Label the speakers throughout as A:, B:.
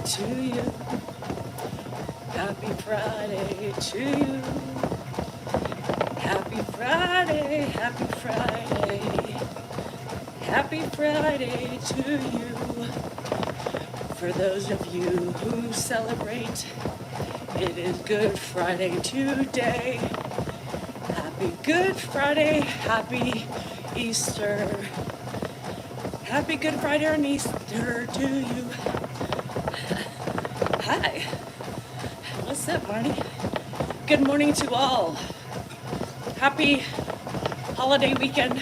A: to you. Happy Friday to you. Happy Friday, happy Friday. Happy Friday to you. For those of you who celebrate, it is Good Friday today. Happy Good Friday, happy Easter. Happy Good Friday and Easter to you. Hi. What's up, Marty? Good morning to all. Happy holiday weekend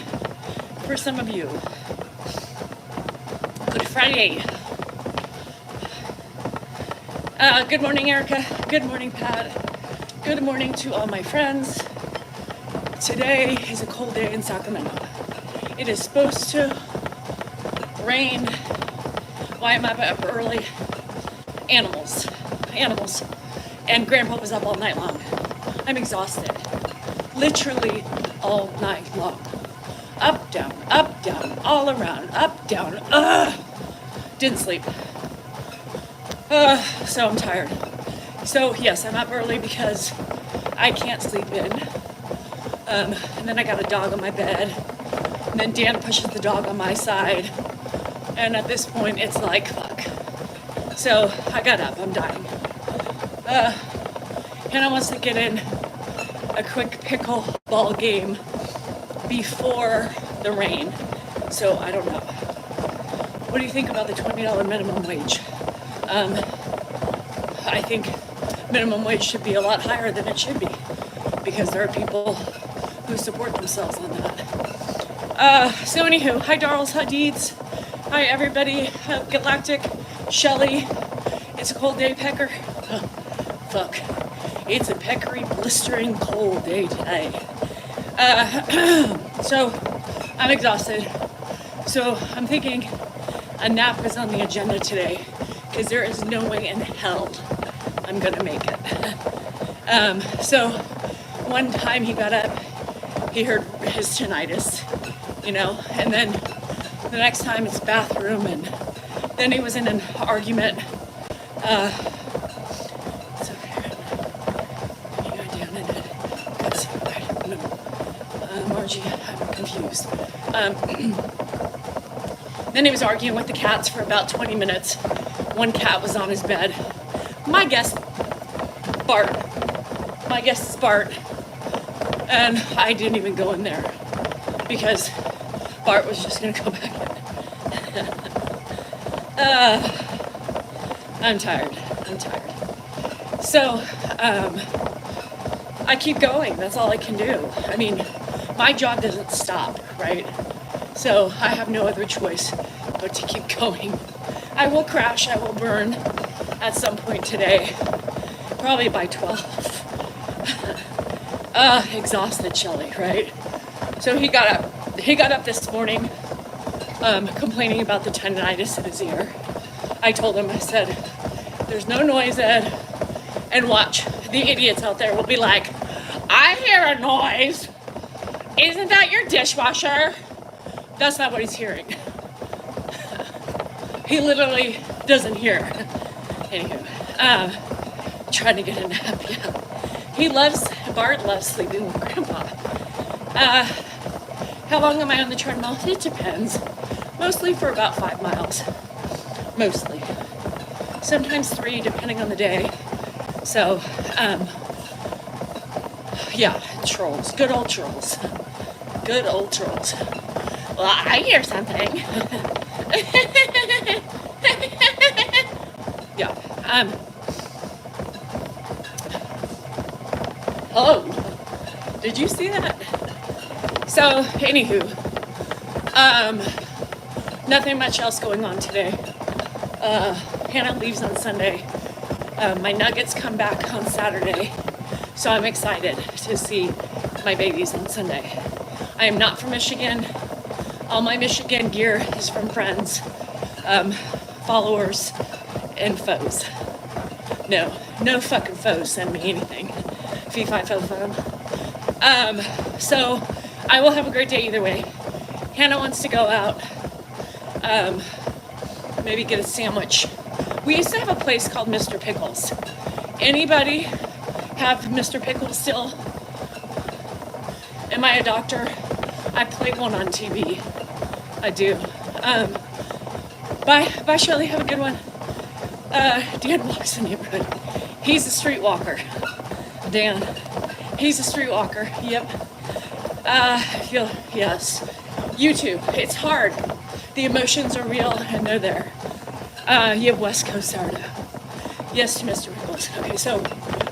A: for some of you. Good Friday. Good morning, Erica. Good morning, Pat. Good morning to all my friends. Today is a cold day in Sacramento. It is supposed to rain. Why am I up early? Animals. And Grandpa was up all night long. I'm exhausted. Literally all night long. Up, down, all around, up, down. Didn't sleep. So I'm tired. So yes, I'm up early because I can't sleep in. And then I got a dog on my bed. And then Dan pushes the dog on my side. And at this point, it's like, fuck. So I got up, I'm dying. Hannah wants to get in a quick pickleball game before the rain. So I don't know. What do you think about the $20 minimum wage? I think minimum wage should be a lot higher than it should be because there are people who support themselves on that. So anywho, hi Darls, hi Deeds, hi everybody, Galactic, Shelly. It's a cold day, Pecker. Fuck. It's a peckery, blistering cold day today. So I'm exhausted. So I'm thinking a nap is on the agenda today because there is no way in hell I'm gonna make it. So one time he got up, he heard his tinnitus, you know, and then the next time it's bathroom, and then he was in an argument. It's over here. You go down in it. That's, I don't know. Margie, I'm confused. Then he was arguing with the cats for about 20 minutes. One cat was on his bed. My guess, Bart. My guess is Bart. And I didn't even go in there because Bart was just gonna go back in. I'm tired. So, I keep going. That's all I can do. I mean, my job doesn't stop, right? So I have no other choice but to keep going. I will crash, I will burn at some point today, probably by 12. Exhausted Shelly, right? So he got up this morning, complaining about the tinnitus in his ear. I told him, I said, there's no noise, Ed, and watch, the idiots out there will be like, I hear a noise. Isn't that your dishwasher? That's not what he's hearing. He literally doesn't hear. Anywho, trying to get a nap, yeah. Bart loves sleeping with Grandpa. How long am I on the treadmill? It depends. Mostly for about 5 miles. Mostly. Sometimes 3, depending on the day. So, yeah, trolls. Good old trolls. Good old trolls. Well, I hear something. Yeah. Hello. Did you see that? So, anywho, nothing much else going on today. Hannah leaves on Sunday. My nuggets come back on Saturday. So I'm excited to see my babies on Sunday. I am not from Michigan. All my Michigan gear is from friends, followers, and foes. No fucking foes send me anything. Fee, fi, fo, fum. So I will have a great day either way. Hannah wants to go out, maybe get a sandwich We used to have a place called Mr. Pickles. Anybody have Mr. Pickles still? Am I a doctor? I played one on TV. I do. Bye, Shirley. Have a good one. Dan walks the neighborhood. He's a streetwalker. Dan. He's a streetwalker. Yep. Yes. You too. It's hard. The emotions are real and they're there. You have West Coast sourdough. Yes to Mr. Pickles. Okay, so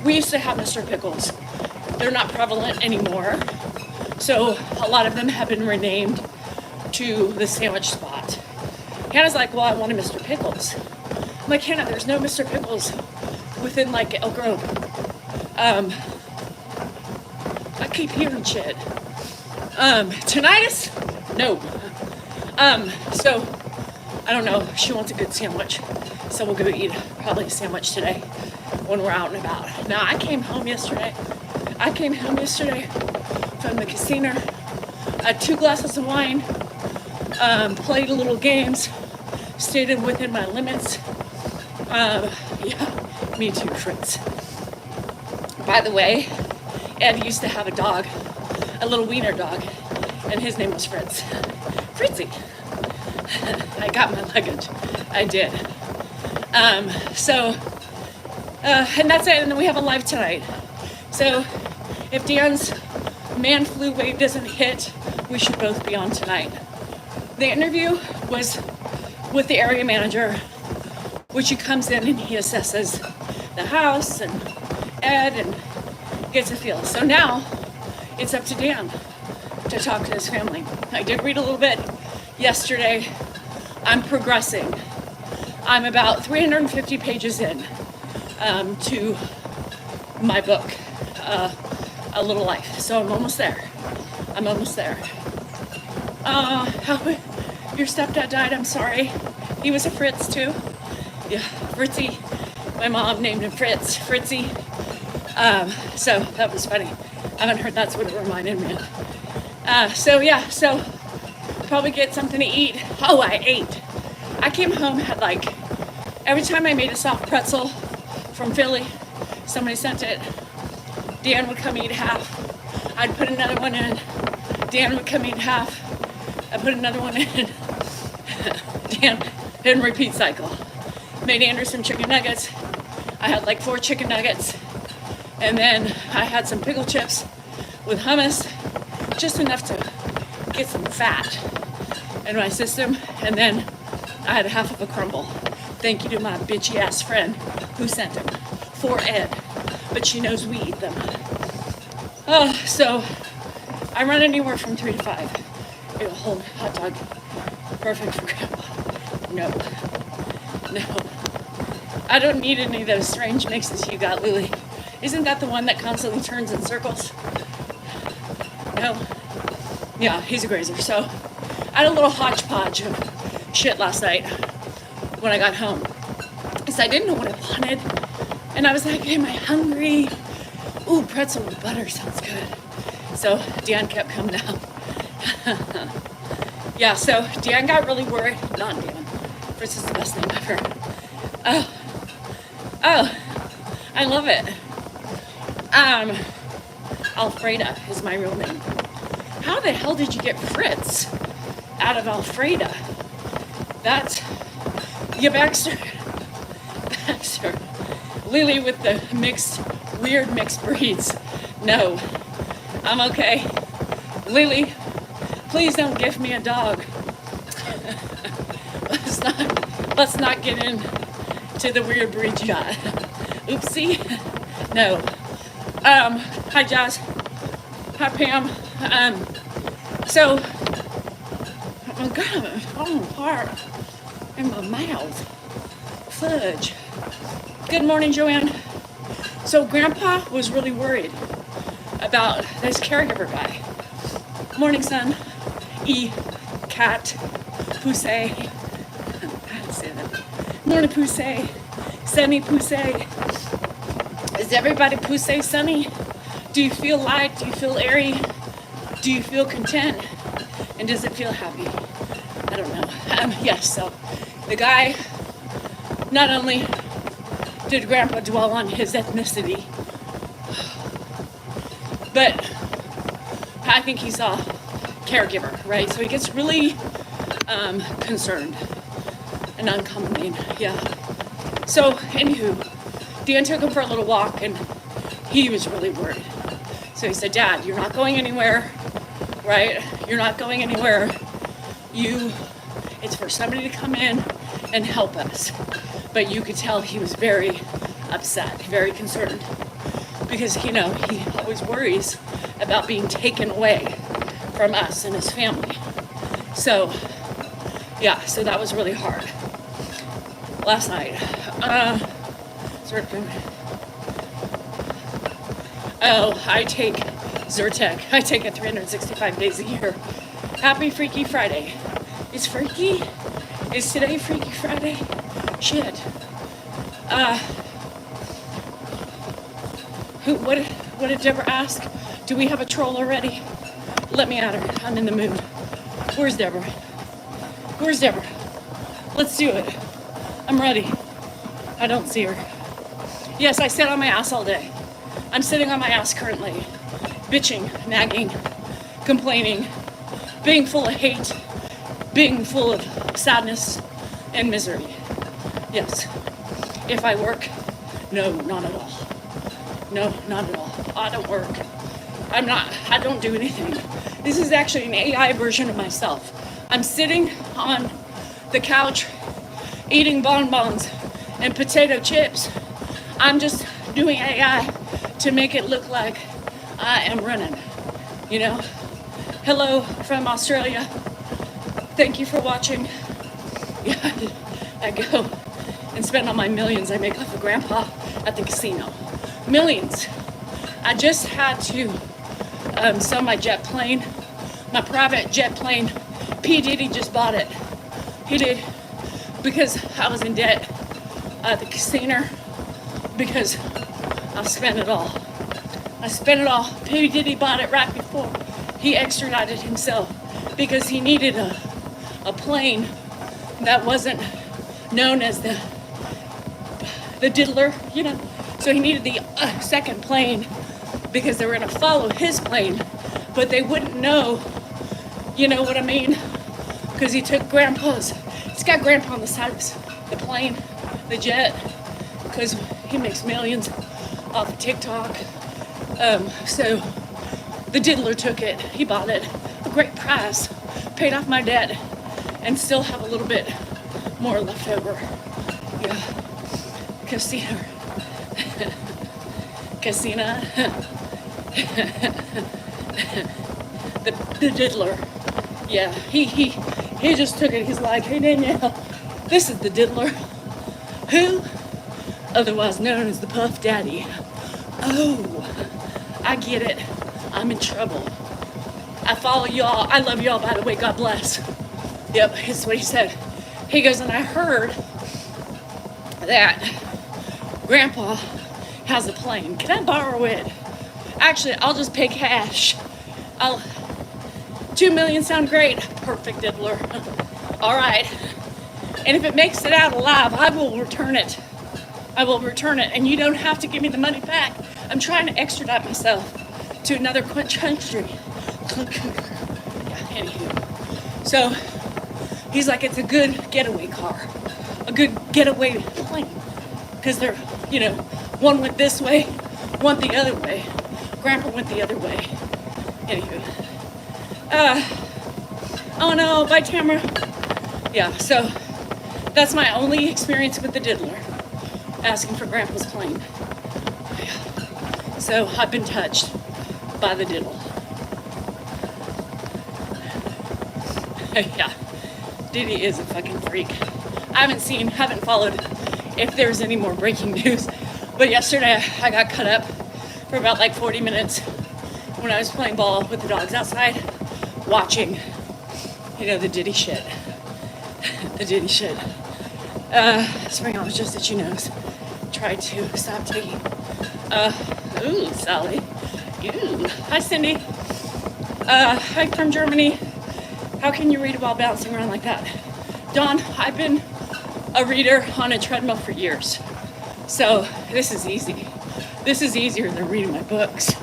A: we used to have Mr. Pickles. They're not prevalent anymore. So a lot of them have been renamed to the sandwich spot. Hannah's like, well, I want a Mr. Pickles. I'm like, Hannah, there's no Mr. Pickles within like Elk Grove. I keep hearing shit. Tinnitus? No. So I don't know. She wants a good sandwich. So we'll go eat probably a sandwich today when we're out and about. Now, I came home yesterday from the casino. I had 2 glasses of wine, played a little games, stayed within my limits. Yeah, me too, Fritz. By the way, Ed used to have a dog, a little wiener dog, and his name was Fritz. Fritzy. I got my luggage. I did. And that's it. And then we have a live tonight. So if Dan's man flu wave doesn't hit, we should both be on tonight. The interview was with the area manager, which he comes in and he assesses the house and Ed and gets a feel. So now it's up to Dan to talk to his family. I did read a little bit yesterday. I'm progressing. I'm about 350 pages in to my book, A Little Life. So I'm almost there. Your stepdad died, I'm sorry. He was a Fritz too. Yeah, Fritzy. My mom named him Fritzy. So that was funny. I haven't heard that's what it reminded me of. So probably get something to eat. Oh, I ate. I came home, had like, every time I made a soft pretzel from Philly, somebody sent it. Dan would come eat half. I'd put another one in. Dan would come eat half. I'd put another one in. Dan, and repeat cycle. Made Andrew some chicken nuggets. I had like 4 chicken nuggets. And then I had some pickle chips with hummus, just enough to get some fat in my system. And then I had half of a crumble. Thank you to my bitchy ass friend who sent them for Ed, but she knows we eat them. So I run anywhere from 3 to 5. It'll hold hot dog, perfect for grandpa. No, I don't need any of those strange mixes you got, Lily. Isn't that the one that constantly turns in circles? No. Yeah, he's a grazer. So I had a little hodgepodge of shit last night when I got home. Because I didn't know what I wanted. And I was like, am I hungry? Ooh, pretzel with butter sounds good. So Dan kept coming out. Yeah, so Dan got really worried. Not Dan. Fritz is the best name ever. Oh, I love it. Alfreda is my real name. How the hell did you get Fritz out of Alfreda? That's, yeah, Baxter. Lily with the weird mixed breeds. No, I'm okay. Lily, please don't give me a dog. Let's not get into the weird breed shot. Oopsie. No. Hi Jazz. Hi Pam. So, oh God, it's falling apart in my mouth. Fudge. Good morning, Joanne. So Grandpa was really worried about this caregiver guy. Morning, son. Cat. Poussey. I don't say that. Morning, Poussey. Semi Poussey. Is everybody Poussey sunny? Do you feel light? Do you feel airy? Do you feel content? And does it feel happy? I don't know. Yes, so the guy not only did Grandpa dwell on his ethnicity, but I think he's a caregiver, right? So he gets really concerned and uncomfortable. Yeah. So, anywho, Dan took him for a little walk, and he was really worried. So he said, Dad, you're not going anywhere, right? You're not going anywhere. It's for somebody to come in and help us. But you could tell he was very upset, very concerned, because, he always worries about being taken away from us and his family. So, yeah, so that was really hard. Last night, I take Zyrtec. I take it 365 days a year. Happy Freaky Friday. Is Freaky? Is today Freaky Friday? Shit. What did Deborah ask? Do we have a troll already? Let me at her. I'm in the mood. Where's Deborah? Where's Deborah? Let's do it. I'm ready. I don't see her. Yes, I sit on my ass all day. I'm sitting on my ass currently. Bitching, nagging, complaining, being full of hate, being full of sadness and misery. Yes. If I work, no, not at all. No, not at all. I don't work. I don't do anything. This is actually an AI version of myself. I'm sitting on the couch eating bonbons and potato chips. I'm just doing AI to make it look like I am running, Hello from Australia. Thank you for watching. Yeah, I go and spend all my millions I make off of Grandpa at the casino. Millions. I just had to sell my jet plane, my private jet plane. P. Diddy just bought it. He did, because I was in debt at the casino, because I spent it all. P. Diddy bought it right before he extradited himself, because he needed a plane that wasn't known as the diddler, So he needed the second plane, because they were going to follow his plane, but they wouldn't know, you know what I mean? Because he took Grandpa's. It's got Grandpa on the side of the plane, the jet, because he makes millions off of TikTok. So the diddler took it. He bought it. A great price. Paid off my debt and still have a little bit more left over. Yeah. Casino. the diddler. Yeah, he just took it. He's like, hey Danielle, this is the diddler. Who? Otherwise known as the Puff Daddy. Oh, I get it. I'm in trouble. I follow y'all. I love y'all, by the way. God bless. Yep, that's what he said. He goes, and I heard that Grandpa has a plane. Can I borrow it? Actually, I'll just pay cash. 2 million sound great. Perfect, diddler. All right. And if it makes it out alive, I will return it. And you don't have to give me the money back. I'm trying to extradite myself to another country. Yeah, anywho. So he's like, it's a good getaway car, a good getaway plane, because they're, one went this way, one the other way. Grandpa went the other way. Anywho. Oh no, bye Tamara. Yeah, so that's my only experience with the diddler, asking for Grandpa's plane. Yeah. So I've been touched by the diddle. Yeah, Diddy is a fucking freak. I haven't followed if there's any more breaking news, but yesterday I got cut up for about 40 minutes when I was playing ball with the dogs outside, watching, the Diddy shit. The Diddy shit. Springologist that knows tried to stop taking. Ooh, Sally. Ooh. Hi, Cindy. Hi from Germany. How can you read while bouncing around like that? Dawn, I've been a reader on a treadmill for years. So this is easy. This is easier than reading my books.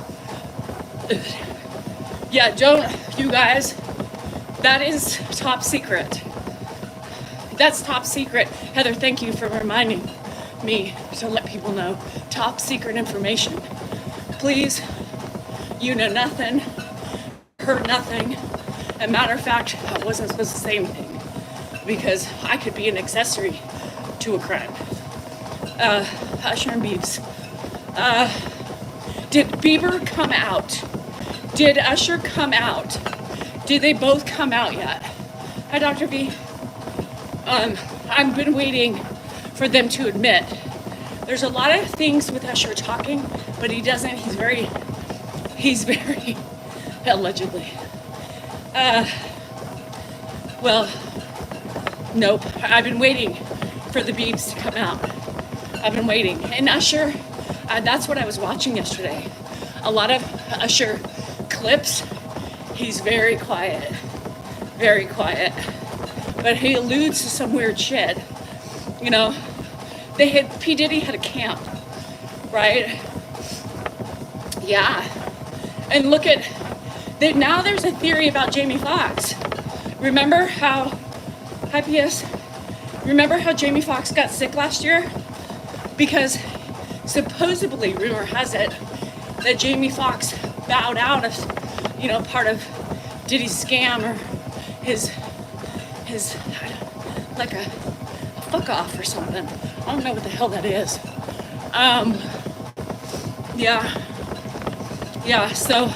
A: Yeah, don't, you guys, that is top secret. That's top secret. Heather, thank you for reminding me to let people know. Top secret information. Please, you know nothing, heard nothing. As a matter of fact, I wasn't supposed to say anything because I could be an accessory to a crime. Usher and Biebs. Did Bieber come out? Did Usher come out? Did they both come out yet? Hi, Dr. V. I've been waiting for them to admit. There's a lot of things with Usher talking, but he doesn't, he's very, allegedly. Well, nope. I've been waiting for the Biebs to come out. I've been waiting. And Usher, that's what I was watching yesterday. A lot of Usher clips. He's very quiet. Very quiet. But he alludes to some weird shit. You know, P. Diddy had a camp, right? Yeah. And look at, now there's a theory about Jamie Foxx. Remember how, hi PS, remember how Jamie Foxx got sick last year? Because supposedly, rumor has it, that Jamie Foxx bowed out of, you know, part of Diddy's scam or his like a fuck off or something. I don't know what the hell that is. Yeah, so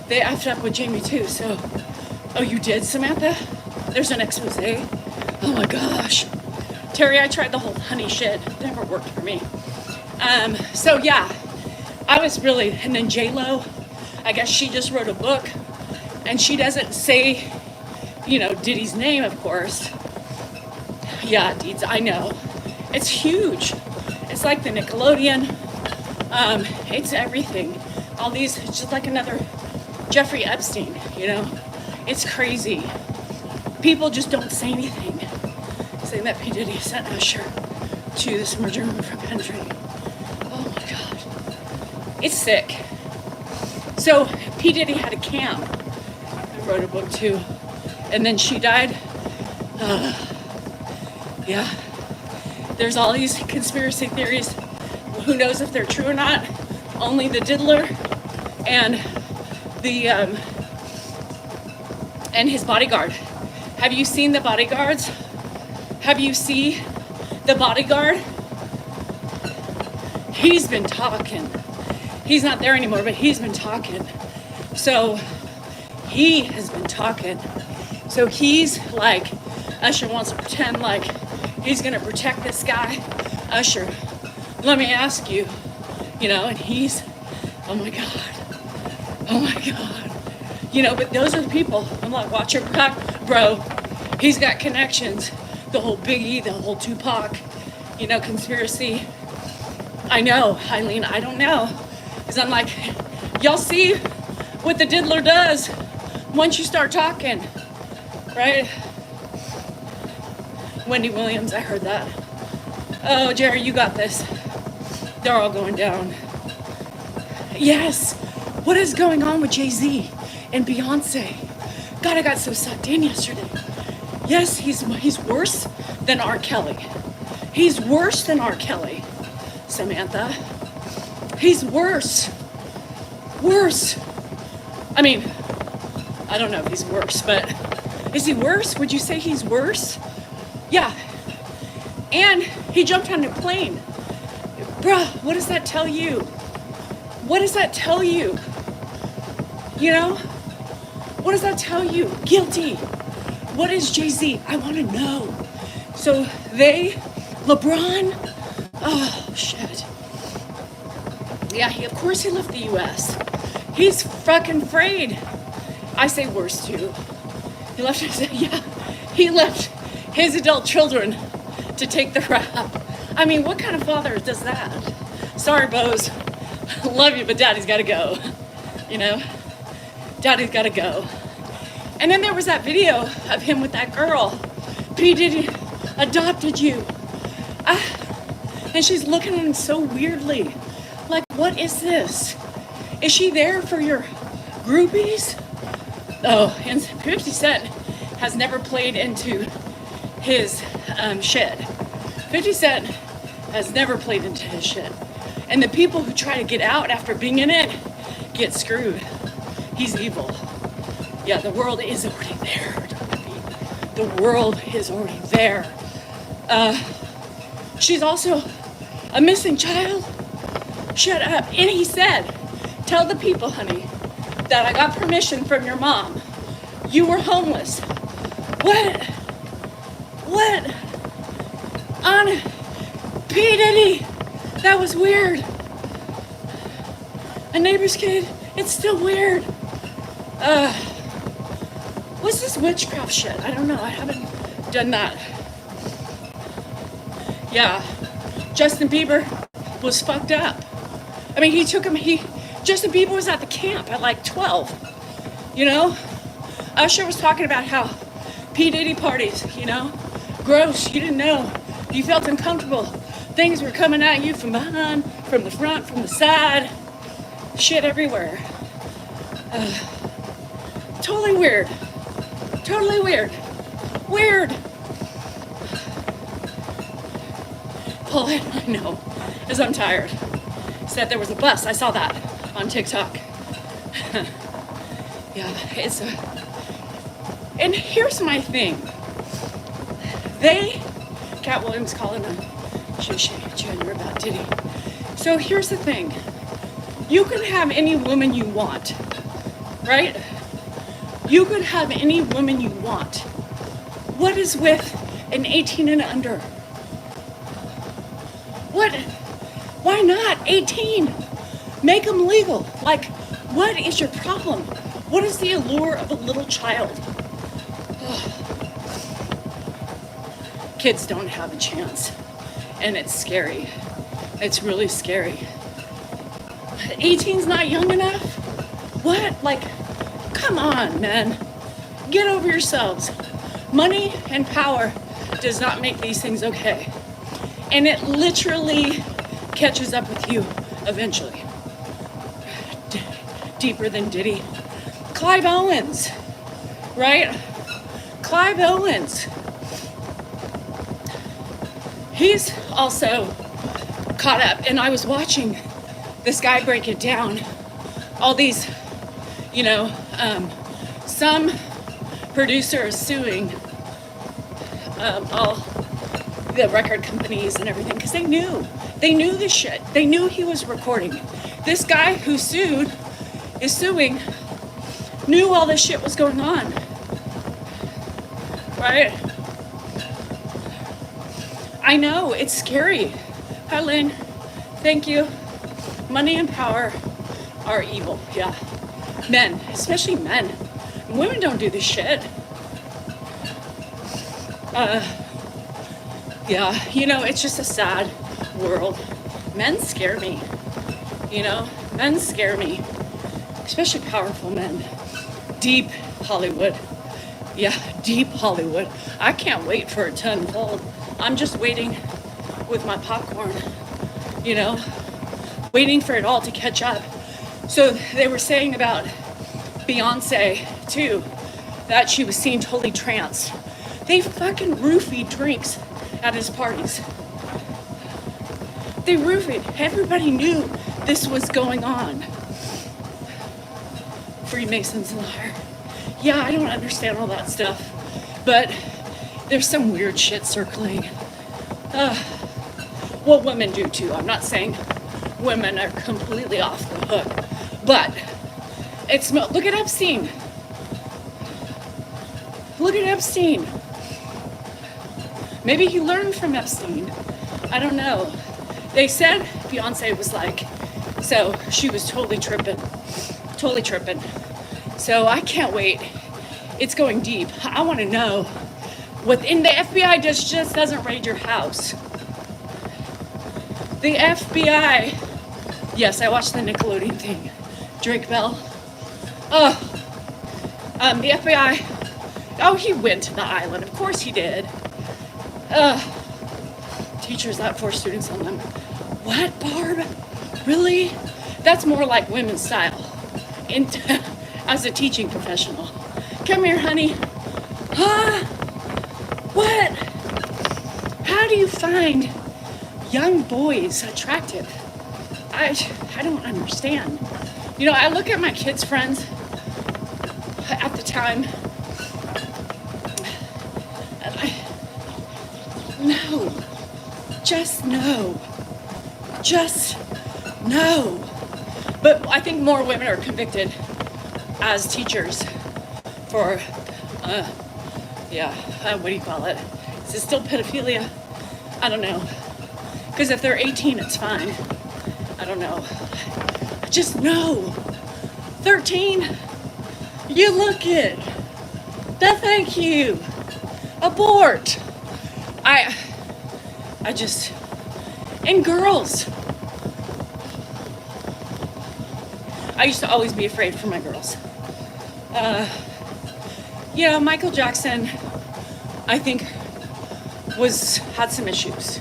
A: they effed up with Jamie too, so, oh, you did, Samantha? There's an expose. Oh my gosh. Terry, I tried the whole honey shit. It never worked for me. So yeah, I was really, and then J-Lo, I guess she just wrote a book, and she doesn't say, you know, Diddy's name, of course. Yeah, Deeds, I know. It's huge. It's like the Nickelodeon. It's everything. All these, it's just like another Jeffrey Epstein, you know? It's crazy. People just don't say anything. Saying that P. Diddy sent Usher to this murder from country. Oh my God. It's sick. So P. Diddy had a camp. I wrote a book too. And then she died. Yeah. There's all these conspiracy theories. Who knows if they're true or not? Only the diddler and the and his bodyguard. Have you seen the bodyguards? Have you seen the bodyguard? He's been talking. He's not there anymore, but he's been talking. So he has been talking. So he's like, Usher wants to pretend like he's gonna protect this guy. Usher, let me ask you, you know, and he's, oh my God. You know, but those are the people. I'm like, watch your back, bro. He's got connections. The whole Biggie, the whole Tupac, you know, conspiracy. I know, Eileen, I don't know. Because I'm like, y'all see what the diddler does once you start talking, right? Wendy Williams, I heard that. Oh, Jerry, you got this. They're all going down. Yes. What is going on with Jay-Z and Beyonce? God, I got so sucked in yesterday. Yes, he's worse than R. Kelly. He's worse than R. Kelly, Samantha. He's worse. Worse. I mean, I don't know if he's worse, but is he worse? Would you say he's worse? Yeah. And he jumped on a plane. Bruh, what does that tell you? What does that tell you? You know? What does that tell you? Guilty. What is Jay-Z? I want to know. So LeBron, oh shit. Yeah, of course he left the U.S. He's fucking afraid. I say worse too. He left his adult children to take the rap. I mean, what kind of father does that? Sorry, Bose. Love you, but daddy's gotta go. You know? Daddy's gotta go. And then there was that video of him with that girl. P. Diddy, adopted you. And she's looking at him so weirdly. Like, what is this? Is she there for your groupies? Oh, and 50 Cent has never played into his shit. 50 Cent has never played into his shit. And the people who try to get out after being in it get screwed. He's evil. Yeah, the world is already there, Dr. B. The world is already there. She's also a missing child. Shut up. And he said, tell the people, honey, that I got permission from your mom. You were homeless. What? On P. Diddy. That was weird. A neighbor's kid. It's still weird. What's this witchcraft shit? I don't know. I haven't done that. Yeah. Justin Bieber was fucked up. I mean, Justin Bieber was at the camp at like 12. You know? Usher was talking about how P. Diddy parties, you know? Gross. You didn't know. You felt uncomfortable. Things were coming at you from behind, from the front, from the side. Shit everywhere. Totally weird. Totally weird. Weird. All I know is I'm tired. Said there was a bus. I saw that on TikTok. Yeah, it's a... And here's my thing. Cat Williams calling a gender about Diddy. So here's the thing. You can have any woman you want, right? You could have any woman you want. What is with an 18 and under? What? Why not 18? Make them legal. Like, what is your problem? What is the allure of a little child? Ugh. Kids don't have a chance. And it's scary. It's really scary. 18's not young enough? What? Like, come on, man. Get over yourselves. Money and power does not make these things okay. And it literally catches up with you eventually. Deeper than Diddy. Clive Owens, right? Clive Owens. He's also caught up, and I was watching this guy break it down. All these, some producers suing all the record companies and everything because they knew this shit. They knew he was recording. This guy who is suing, knew all this shit was going on, right? I know, it's scary. Hi, Lynn. Thank you. Money and power are evil, yeah. Men, especially men. Women don't do this shit. Yeah, it's just a sad world. Men scare me, men scare me, especially powerful men. Deep Hollywood. Yeah, deep Hollywood. I can't wait for it to unfold. I'm just waiting with my popcorn, waiting for it all to catch up. So they were saying about Beyonce too, that she was seen totally trans. They fucking roofied drinks at his parties. They roofied. Everybody knew this was going on. Freemasons liar. Yeah, I don't understand all that stuff, but there's some weird shit circling. Well, women do too. I'm not saying women are completely off the hook, but look at Epstein. Look at Epstein. Maybe he learned from Epstein. I don't know. They said Beyonce was like, so she was totally tripping. So I can't wait. It's going deep. I want to know. Within the FBI just doesn't raid your house. The FBI. Yes, I watched the Nickelodeon thing. Drake Bell. The FBI. Oh, he went to the island. Of course he did. Teachers that force students on them. What, Barb? Really? That's more like women's style. In as a teaching professional. Come here, honey. Huh? What? How do you find young boys attractive? I don't understand. You know, I look at my kids' friends at the time, and no. Just no. Just no. But I think more women are convicted as teachers for, what do you call it? Is it still pedophilia? I don't know. Because if they're 18, it's fine. I don't know. Just no. 13? You look it. No, thank you. Abort. I just, and girls. I used to always be afraid for my girls. Michael Jackson, I think, had some issues.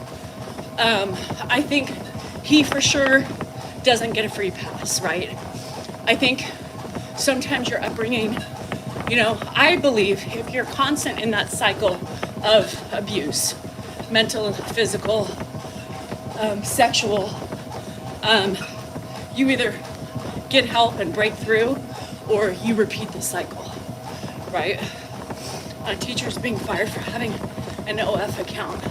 A: I think he for sure doesn't get a free pass, right? I think sometimes your upbringing, I believe if you're constant in that cycle of abuse, mental, physical, sexual, you either get help and break through, or you repeat the cycle, right? Teachers being fired for having an OF account.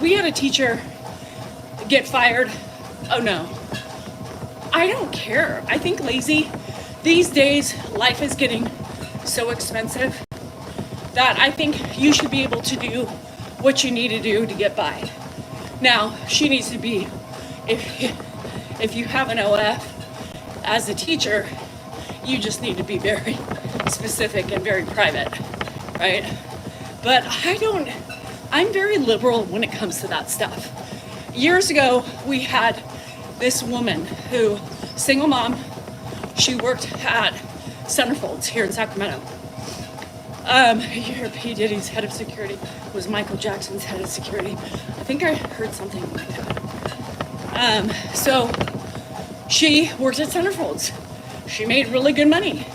A: We had a teacher get fired. Oh no, I don't care. I think lazy. These days, life is getting so expensive that I think you should be able to do what you need to do to get by. Now, she needs to be, if you have an OF as a teacher, you just need to be very specific and very private, right? But I'm very liberal when it comes to that stuff. Years ago, we had this woman who, single mom, she worked at Centerfolds here in Sacramento. Here, P. Diddy's head of security was Michael Jackson's head of security. I think I heard something like that. So she worked at Centerfolds. She made really good money.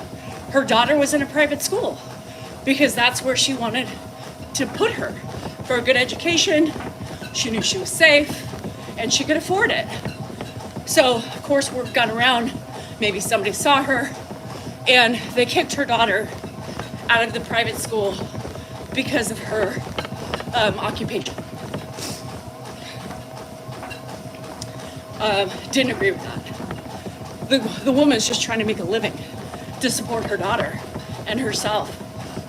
A: Her daughter was in a private school because that's where she wanted to put her for a good education. She knew she was safe and she could afford it. So, of course, word got around. Maybe somebody saw her and they kicked her daughter out of the private school because of her occupation. Didn't agree with that. The woman's just trying to make a living to support her daughter and herself.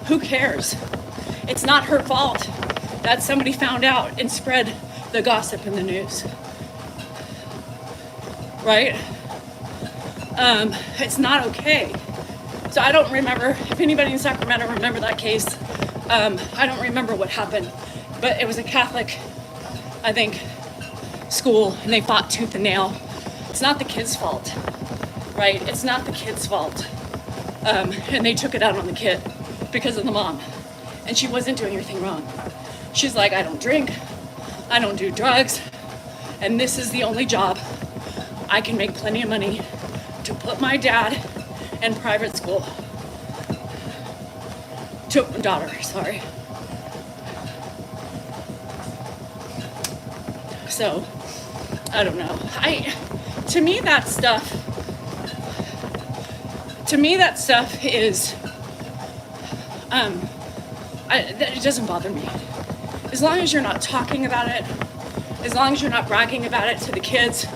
A: Who cares? It's not her fault that somebody found out and spread the gossip in the news. Right? It's not okay. So I don't remember, if anybody in Sacramento remember that case, I don't remember what happened, but it was a Catholic, I think, school, and they fought tooth and nail. It's not the kid's fault, right? It's not the kid's fault. And they took it out on the kid because of the mom. And she wasn't doing anything wrong. She's like, I don't drink, I don't do drugs, and this is the only job. I can make plenty of money to put my dad in private school. To my daughter, sorry. So, I don't know. To me that stuff is, it doesn't bother me. As long as you're not talking about it, as long as you're not bragging about it to the kids,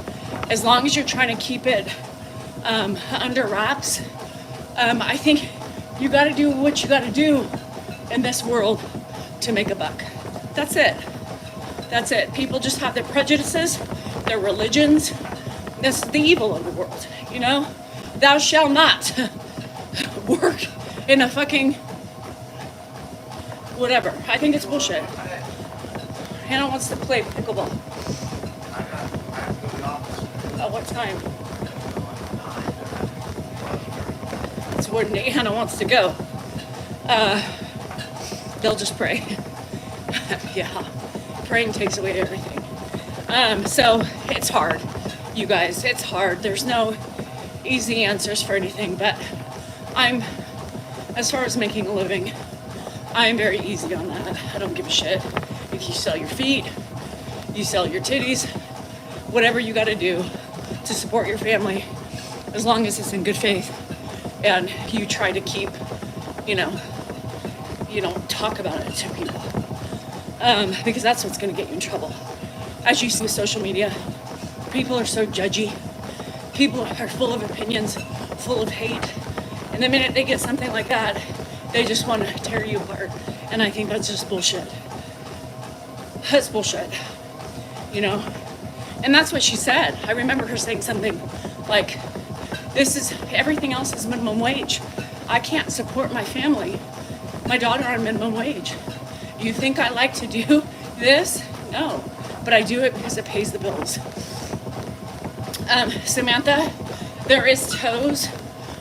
A: as long as you're trying to keep it under wraps, I think you got to do what you got to do in this world to make a buck. That's it. That's it. People just have their prejudices, their religions. This is the evil of the world, you know? Thou shalt not work in a fucking whatever. I think it's bullshit. Hannah wants to play pickleball. At what time? It's where Hannah wants to go. they'll just pray. Yeah, praying takes away everything. So it's hard, you guys, it's hard. There's no easy answers for anything, but as far as making a living, I'm very easy on that. I don't give a shit if you sell your feet, you sell your titties, whatever you gotta do to support your family, as long as it's in good faith and you try to keep, you don't talk about it to people, because that's what's gonna get you in trouble. As you see with social media, people are so judgy. People are full of opinions, full of hate. And the minute they get something like that, they just want to tear you apart. And I think that's just bullshit. That's bullshit, And that's what she said. I remember her saying something like, everything else is minimum wage. I can't support my family, my daughter on minimum wage. You think I like to do this? No, but I do it because it pays the bills. Samantha, there is toes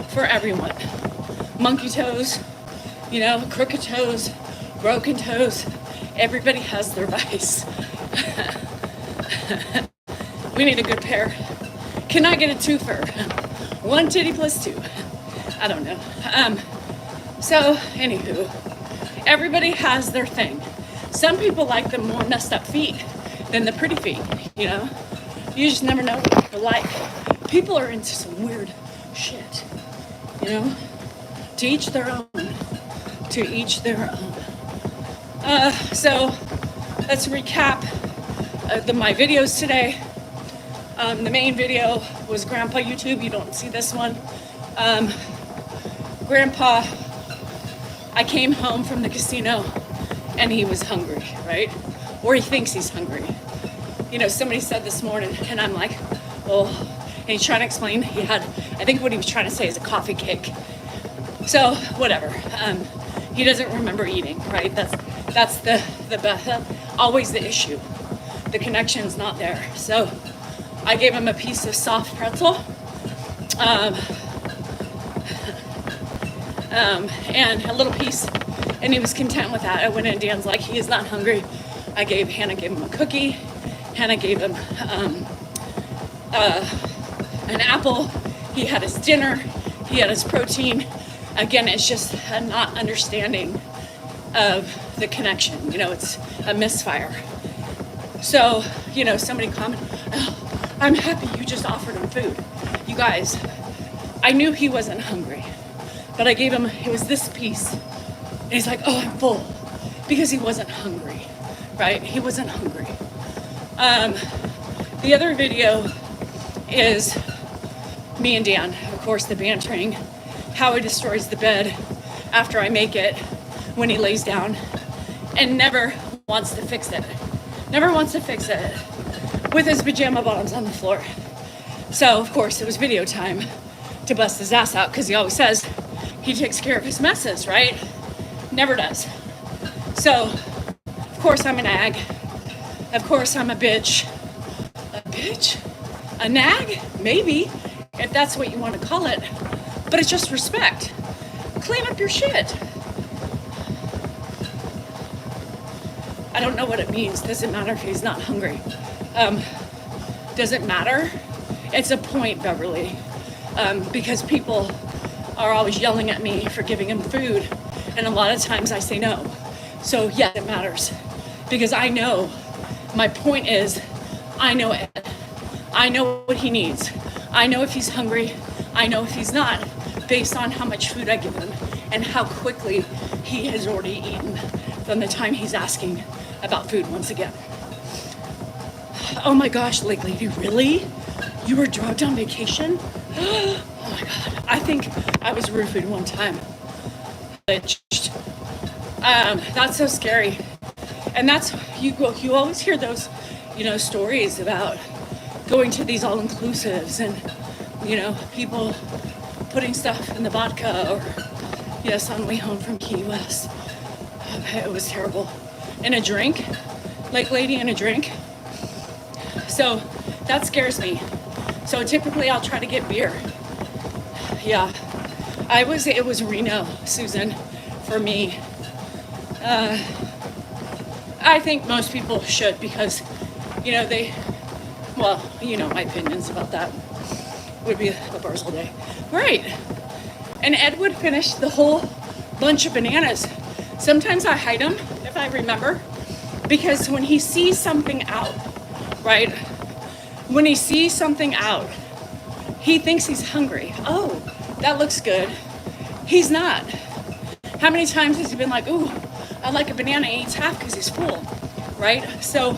A: for everyone. Monkey toes, crooked toes, broken toes. Everybody has their vice. We need a good pair. Can I get a twofer? One titty plus two. I don't know. So, anywho, everybody has their thing. Some people like the more messed up feet than the pretty feet, You just never know what people like. People are into some weird shit, To each their own. To each their own. So, let's recap my videos today. The main video was Grandpa YouTube. You don't see this one. Grandpa, I came home from the casino and he was hungry, right? Or he thinks he's hungry. Somebody said this morning, and I'm like, oh, and he's trying to explain I think what he was trying to say is a coffee cake. So, whatever. He doesn't remember eating, right? That's always the issue. The connection's not there. So, I gave him a piece of soft pretzel, and a little piece, and he was content with that. I went in, Dan's like, he is not hungry. Hannah gave him a cookie. Hannah gave him an apple. He had his dinner. He had his protein. Again, it's just a not understanding of the connection. It's a misfire. So, somebody commented, oh, I'm happy you just offered him food. You guys, I knew he wasn't hungry, but I gave him, it was this piece. And he's like, oh, I'm full. Because he wasn't hungry, right? He wasn't hungry. The other video is me and Dan, of course, the bantering, how he destroys the bed after I make it when he lays down and never wants to fix it. Never wants to fix it with his pajama bottoms on the floor. So, of course, it was video time to bust his ass out because he always says he takes care of his messes, right? Never does. So, of course, I'm a nag. Of course, I'm a bitch. A bitch? A nag? Maybe, if that's what you want to call it. But it's just respect. Clean up your shit. I don't know what it means. Doesn't matter if he's not hungry. Does it matter? It's a point, Beverly. Because people are always yelling at me for giving him food. And a lot of times I say no. So yeah, it matters. Because I know, my point is, I know Ed. I know what he needs. I know if he's hungry. I know if he's not, based on how much food I give him and how quickly he has already eaten from the time he's asking about food once again. Oh my gosh, Lake Lady, really? You were drugged on vacation? Oh my God. I think I was roofied one time. That's so scary. And that's, you always hear those, stories about going to these all-inclusives and, people putting stuff in the vodka or, yes, on the way home from Key West. It was terrible. In a drink, Lake Lady in a drink. So that scares me. So typically I'll try to get beer. Yeah. It was Reno, Susan, for me. I think most people should because, my opinions about that would be the bars all day. Right. And Ed would finish the whole bunch of bananas. Sometimes I hide them, if I remember, because when he sees something out, right? When he sees something out, he thinks he's hungry. Oh, that looks good. He's not. How many times has he been like, ooh, I like a banana, and eats half because he's full, right? So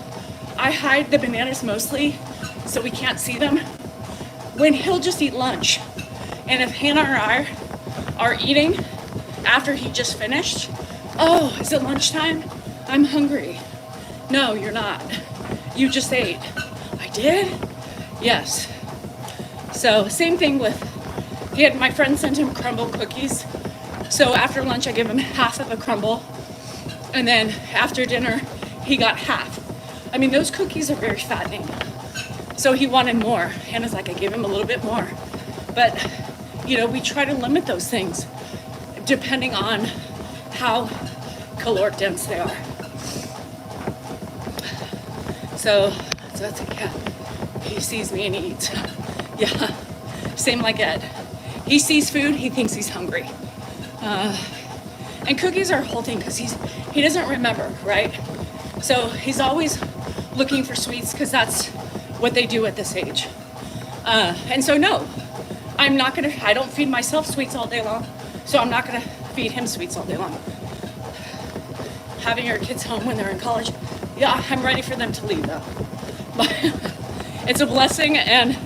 A: I hide the bananas mostly so we can't see them. When he'll just eat lunch. And if Hannah or I are eating after he just finished, oh, is it lunchtime? I'm hungry. No, you're not. You just ate. I did? Yes. So same thing with, my friend sent him crumble cookies. So after lunch, I give him half of a crumble. And then after dinner, he got half. I mean, those cookies are very fattening. So he wanted more. Hannah's like, I gave him a little bit more. But, we try to limit those things depending on how caloric dense they are. So that's a cat. He sees me and he eats. Yeah, same like Ed. He sees food, he thinks he's hungry. And cookies are a whole thing because he doesn't remember, right? So he's always looking for sweets because that's what they do at this age. And so no, I don't feed myself sweets all day long, so I'm not gonna feed him sweets all day long. Having your kids home when they're in college, yeah, I'm ready for them to leave though. But it's a blessing and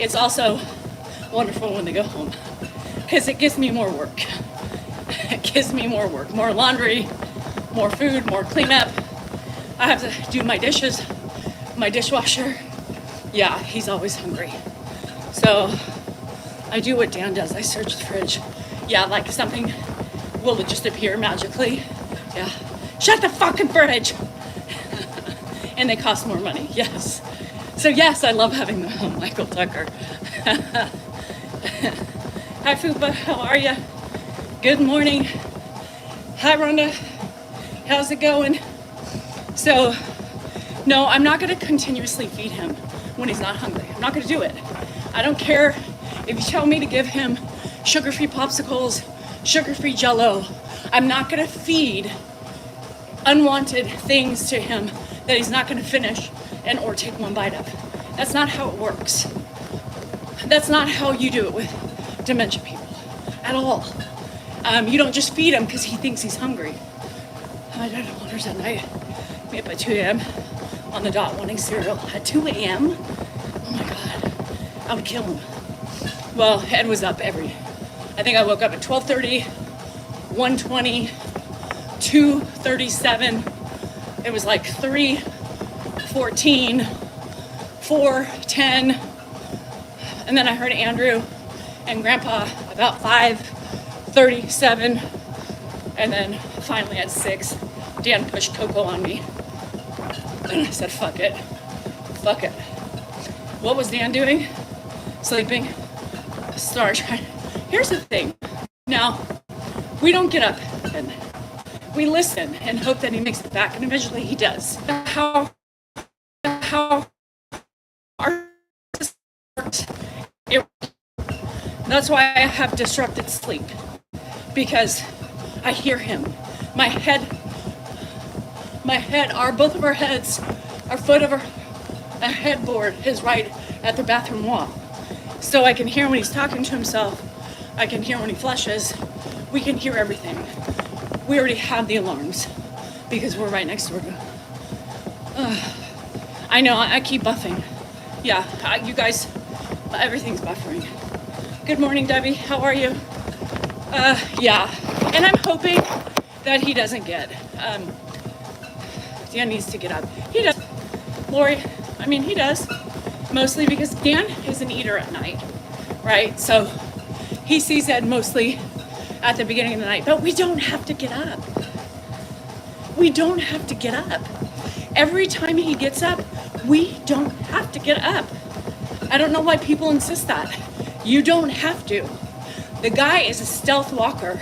A: it's also wonderful when they go home because it gives me more work. It gives me more work, more laundry, more food, more cleanup. I have to do my dishes, my dishwasher. Yeah, he's always hungry. So I do what Dan does. I search the fridge. Yeah, like something will just appear magically. Yeah. Shut the fucking fridge. And they cost more money. Yes. So yes, I love having them home, Michael Tucker. Hi, Fupa. How are you? Good morning. Hi, Rhonda. How's it going? So, no, I'm not going to continuously feed him when he's not hungry. I'm not going to do it. I don't care if you tell me to give him sugar-free popsicles, sugar-free Jell-O. I'm not going to feed unwanted things to him that he's not going to finish and or take one bite of. That's not how it works. That's not how you do it with dementia people at all. You don't just feed him because he thinks he's hungry. I don't know what at night. Me up at 2 a.m. on the dot wanting cereal. At 2 a.m.? Oh my God. I would kill him. Well, Ed was up I think I woke up at 12:30, 1:20, 2:37. It was like 3:14, 4:10. And then I heard Andrew and Grandpa about 5:37. And then finally at 6, Dan pushed Coco on me. And I said, fuck it. Fuck it. What was Dan doing? Sleeping. Here's the thing. Now, we don't get up and we listen and hope that he makes it back, and eventually he does. How our that's why I have disrupted sleep, because I hear him. Both of our heads, our foot of our headboard is right at the bathroom wall. So I can hear when he's talking to himself. I can hear when he flushes. We can hear everything. We already have the alarms because we're right next door to him. I know, I keep buffing. Yeah, you guys, everything's buffering. Good morning, Debbie. How are you? Yeah, and I'm hoping that he doesn't get, Dan needs to get up. He does. Lori, he does. Mostly because Dan is an eater at night, right? So he sees Ed mostly at the beginning of the night, but we don't have to get up. We don't have to get up. Every time he gets up, we don't have to get up. I don't know why people insist that. You don't have to. The guy is a stealth walker.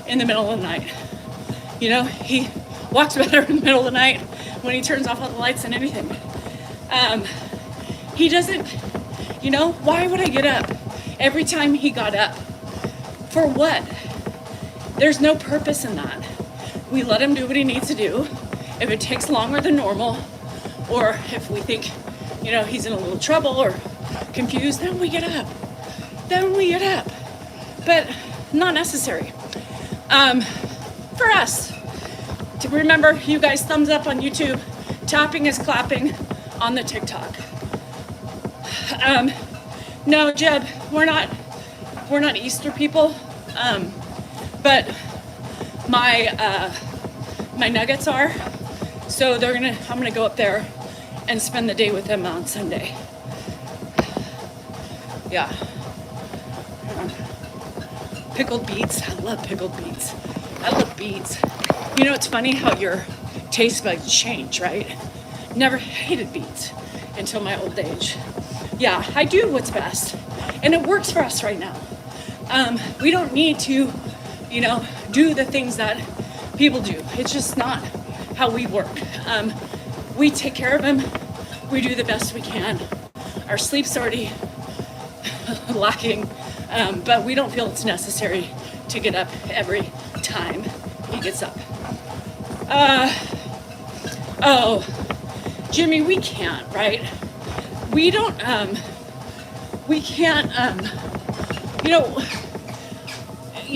A: in the middle of the night. You know, he walks better in the middle of the night when he turns off all the lights and everything. He doesn't, you know, why would I get up every time he got up? For what? There's no purpose in that. We let him do what he needs to do. If it takes longer than normal, or if we think, you know, he's in a little trouble or confused, then we get up. But not necessary. For us, to remember, you guys, thumbs up on YouTube, tapping is clapping on the TikTok. No, Jeb, we're not Easter people, but my nuggets are, so I'm gonna go up there and spend the day with them on Sunday. Yeah. Pickled beets. I love pickled beets. I love beets. You know, it's funny how your taste buds change, right? Never hated beets until my old age. Yeah, I do what's best. And it works for us right now. We don't need to, you know, do the things that people do. It's just not how we work. We take care of him. We do the best we can. Our sleep's already lacking, but we don't feel it's necessary to get up every time he gets up. Oh, Jimmy, we can't, right? We don't, we can't, you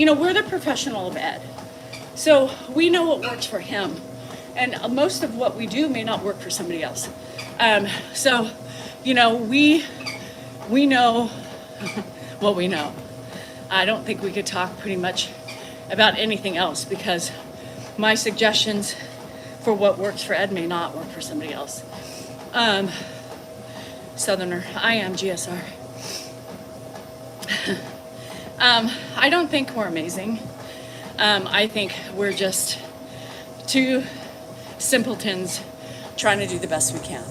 A: know, we're the professional of ed. So we know what works for him. And most of what we do may not work for somebody else. So, you know, we know what we know. I don't think we could talk pretty much about anything else because my suggestions for what works for Ed may not work for somebody else. Southerner, I am GSR. I don't think we're amazing. I think we're just two simpletons trying to do the best we can.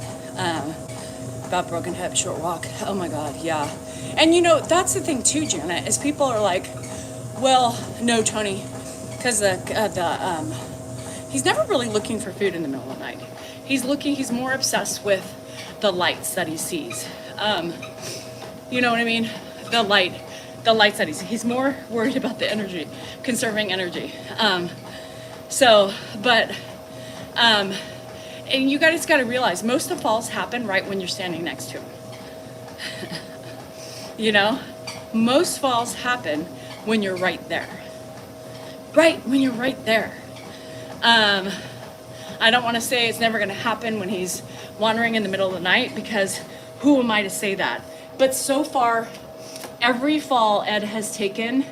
A: About broken hip, short walk. Oh my God, yeah. And you know, that's the thing too, Janet, is people are like, well, no, Tony, because he's never really looking for food in the middle of the night. He's more obsessed with the lights that he sees. You know what I mean? The lights that he sees. He's more worried about the energy, conserving energy. And you guys got to realize most of the falls happen right when you're standing next to him. You know, most falls happen when you're right there. Right when you're right there. I don't want to say it's never going to happen when he's wandering in the middle of the night because who am I to say that? But so far, every fall Ed has taken,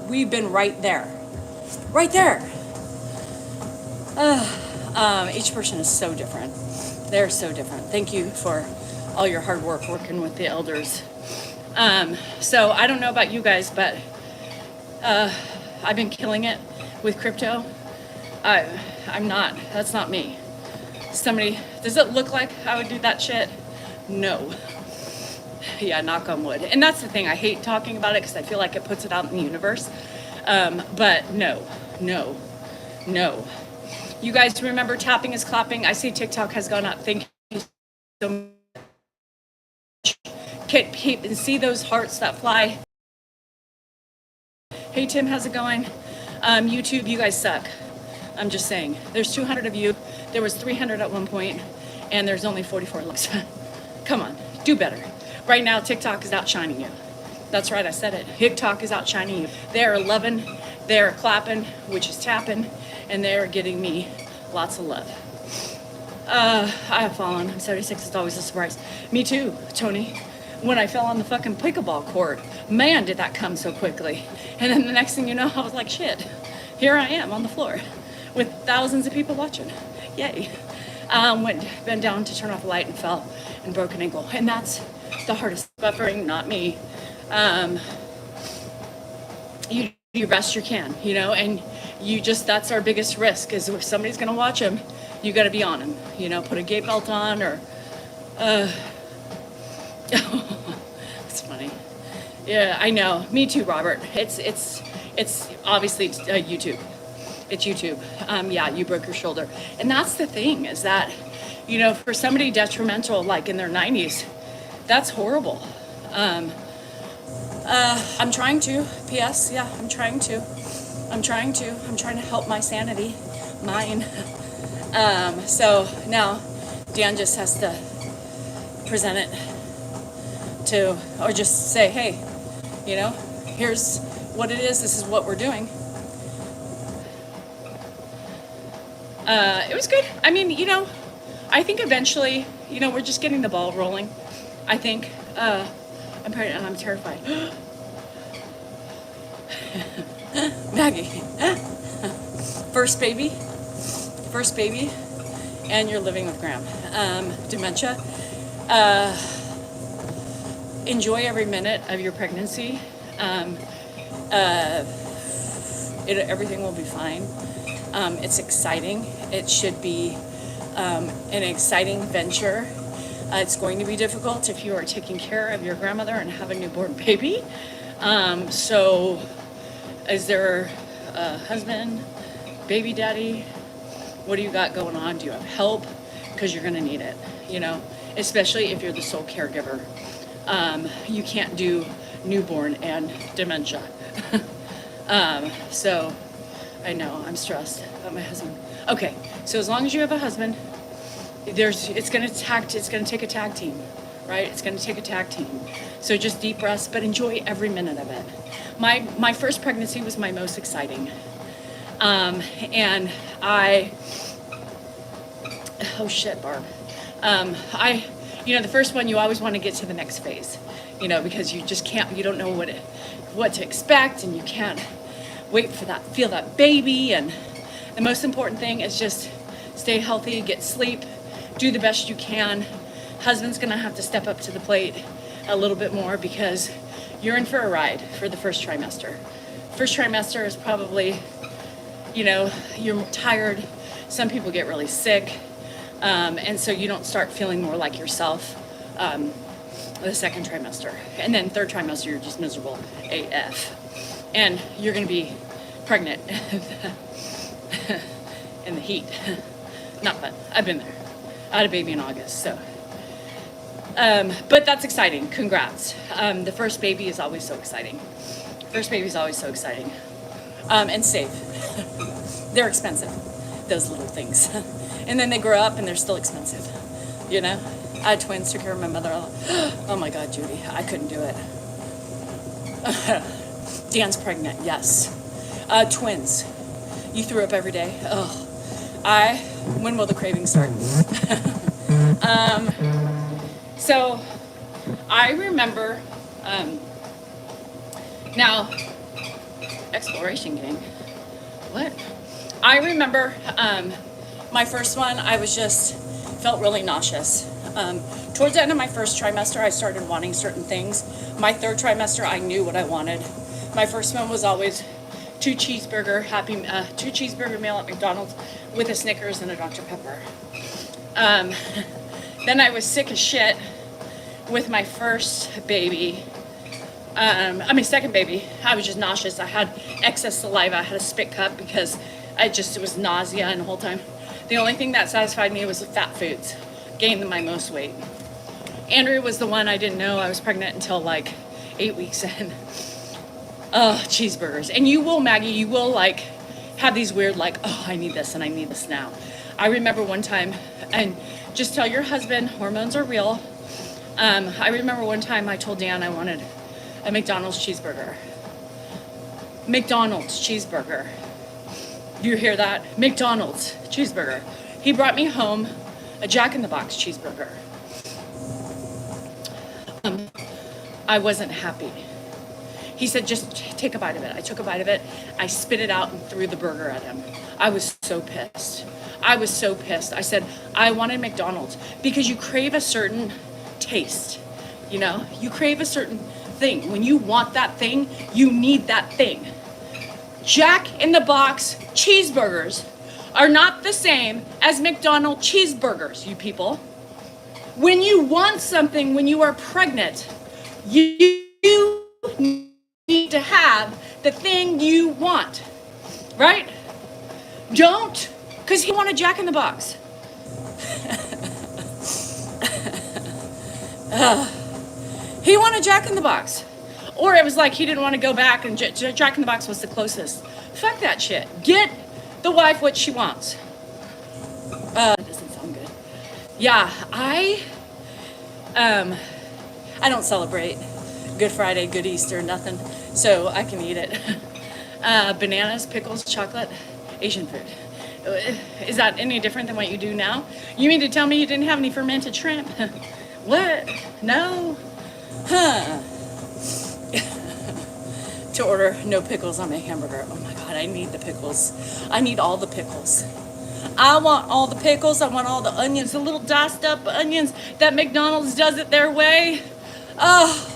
A: we've been right there. Right there. Each person is so different. They're so different. Thank you for all your hard work working with the elders. So I don't know about you guys, but I've been killing it with crypto. I'm not. That's not me. Somebody, does it look like I would do that shit? No. Yeah, knock on wood. And that's the thing. I hate talking about it because I feel like it puts it out in the universe. But no. You guys remember tapping is clapping. I see TikTok has gone up. Thank you so much. And see those hearts that fly. Hey Tim, how's it going? YouTube, you guys suck. I'm just saying. There's 200 of you. There was 300 at one point, and there's only 44 left. Come on, do better. Right now, TikTok is outshining you. That's right, I said it. TikTok is outshining you. They're loving, they're clapping, which is tapping, and they're getting me lots of love. I have fallen. I'm 76. It's always a surprise. Me too, Tony. When I fell on the fucking pickleball court, man, did that come so quickly. And then the next thing you know, I was like, shit, here I am on the floor with thousands of people watching. Yay. Bent down to turn off the light and fell and broke an ankle. And that's the hardest. Buffering, not me. You do your best you can, you know, and that's our biggest risk is if somebody's going to watch him, you got to be on him, you know, put a gate belt on or, it's funny. Yeah, I know. Me too, Robert. It's It's obviously YouTube. It's YouTube. Yeah, you broke your shoulder. And that's the thing, is that, you know, for somebody detrimental, like in their 90s, that's horrible. I'm trying to, P.S., yeah, I'm trying to help my sanity, mine. So now Dan just has to present it to, or just say, hey, you know, here's what it is, this is what we're doing. It was good. I mean, you know, I think eventually, you know, we're just getting the ball rolling. I think, I'm pregnant and I'm terrified. Maggie, first baby, and you're living with Graham. Dementia. Enjoy every minute of your pregnancy. Everything will be fine. It's exciting. It should be an exciting venture. It's going to be difficult if you are taking care of your grandmother and have a newborn baby. So is there a husband, baby daddy? What do you got going on? Do you have help? Because you're going to need it, you know, especially if you're the sole caregiver. You can't do newborn and dementia. So I know I'm stressed about my husband. Okay, so as long as you have a husband, it's going to take a tag team, right? It's going to take a tag team. So just deep breaths, but enjoy every minute of it. My first pregnancy was my most exciting. And oh shit, Barb. You know, the first one, you always want to get to the next phase, you know, because you just can't, you don't know what to expect, and you can't wait for that, feel that baby. And the most important thing is just stay healthy, get sleep, do the best you can. Husband's gonna have to step up to the plate a little bit more, because you're in for a ride for the first trimester. First trimester is probably, you know, you're tired. Some people get really sick. And so you don't start feeling more like yourself the second trimester. And then third trimester, you're just miserable AF. And you're going to be pregnant in the heat. Not fun. I've been there. I had a baby in August, so. But that's exciting. Congrats. The first baby is always so exciting. And safe. They're expensive, those little things. And then they grow up and they're still expensive, you know? I had twins, took care of my mother. Oh my God, Judy, I couldn't do it. Dan's pregnant, yes. Twins. You threw up every day? Oh, when will the cravings start? So I remember, now, exploration gang, what? I remember my first one, I felt really nauseous. Towards the end of my first trimester, I started wanting certain things. My third trimester, I knew what I wanted. My first one was always two cheeseburger meal at McDonald's with a Snickers and a Dr. Pepper. Then I was sick as shit with my first baby. Second baby. I was just nauseous. I had excess saliva. I had a spit cup because it was nausea and the whole time. The only thing that satisfied me was the fat foods. Gained my most weight. Andrew was the one I didn't know I was pregnant until like 8 weeks in. Oh, cheeseburgers. And you will, Maggie, you will like have these weird like, oh, I need this and I need this now. I remember one time, and just tell your husband, hormones are real. I remember one time I told Dan I wanted a McDonald's cheeseburger. McDonald's cheeseburger. You hear that? McDonald's cheeseburger. He brought me home a Jack in the Box cheeseburger. I wasn't happy. He said, just take a bite of it. I took a bite of it. I spit it out and threw the burger at him. I was so pissed. I said, I wanted McDonald's, because you crave a certain taste. You know, you crave a certain thing. When you want that thing, you need that thing. Jack in the Box cheeseburgers are not the same as McDonald's cheeseburgers, you people. When you want something, when you are pregnant, you need to have the thing you want, right? Don't, because he wanted Jack in the Box. He wanted Jack in the Box. Or it was like he didn't want to go back and Jack in the Box was the closest. Fuck that shit. Get the wife what she wants. That doesn't sound good. Yeah, I don't celebrate Good Friday, Good Easter, nothing. So I can eat it. Bananas, pickles, chocolate, Asian food. Is that any different than what you do now? You mean to tell me you didn't have any fermented shrimp? What? No? Huh. To order no pickles on my hamburger. Oh my God, I need the pickles. I need all the pickles. I want all the pickles. I want all the onions, the little diced up onions that McDonald's does it their way. Oh,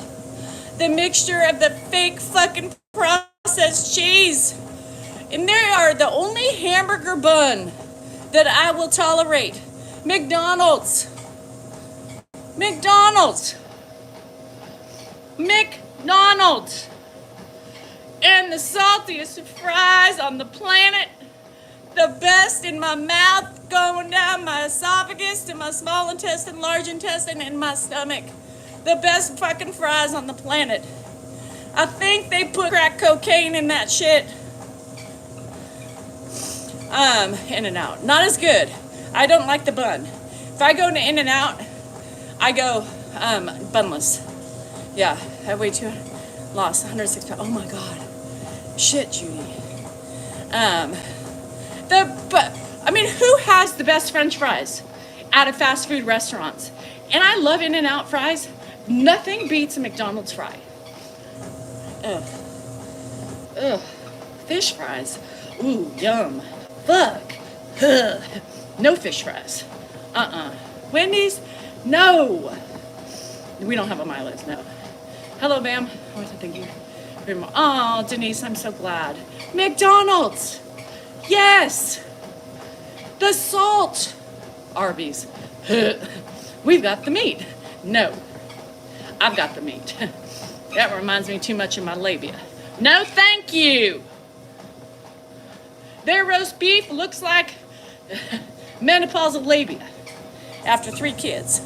A: the mixture of the fake fucking processed cheese. And they are the only hamburger bun that I will tolerate. McDonald's. McDonald's. McDonald's. And the saltiest fries on the planet. The best in my mouth, going down my esophagus to my small intestine, large intestine, and my stomach. The best fucking fries on the planet. I think they put crack cocaine in that shit. In-N-Out. Not as good. I don't like the bun. If I go to In-N-Out, I go bunless. Yeah, I weighed lost 106 pounds. Oh my God. Shit, Judy. Who has the best French fries out of fast food restaurants? And I love In-N-Out fries. Nothing beats a McDonald's fry. Ugh. Fish fries. Ooh, yum. Fuck. Ugh. No fish fries. Wendy's? No. We don't have a mileage, no. Hello, ma'am. Oh, thank you. Oh, Denise, I'm so glad. McDonald's. Yes. The salt. Arby's. We've got the meat. No. I've got the meat. That reminds me too much of my labia. No, thank you. Their roast beef looks like menopausal labia after 3 kids.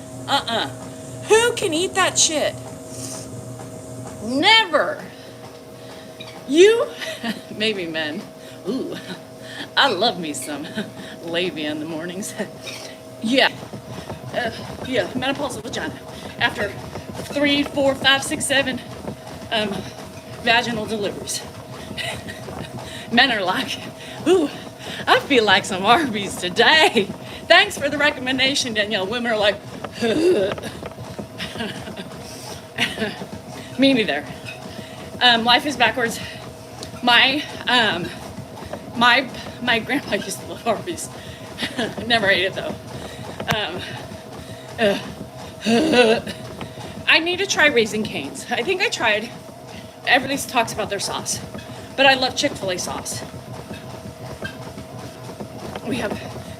A: Who can eat that shit? Never. You, maybe men. Ooh, I love me some labia in the mornings. Yeah, menopausal vagina. After 3, 4, 5, 6, 7 vaginal deliveries. Men are like, ooh, I feel like some Arby's today. Thanks for the recommendation, Danielle. Women are like, me neither. Life is backwards. My grandma used to love Arby's. Never ate it though. I need to try Raising Cane's. I think I tried. Everybody talks about their sauce, but I love Chick-fil-A sauce.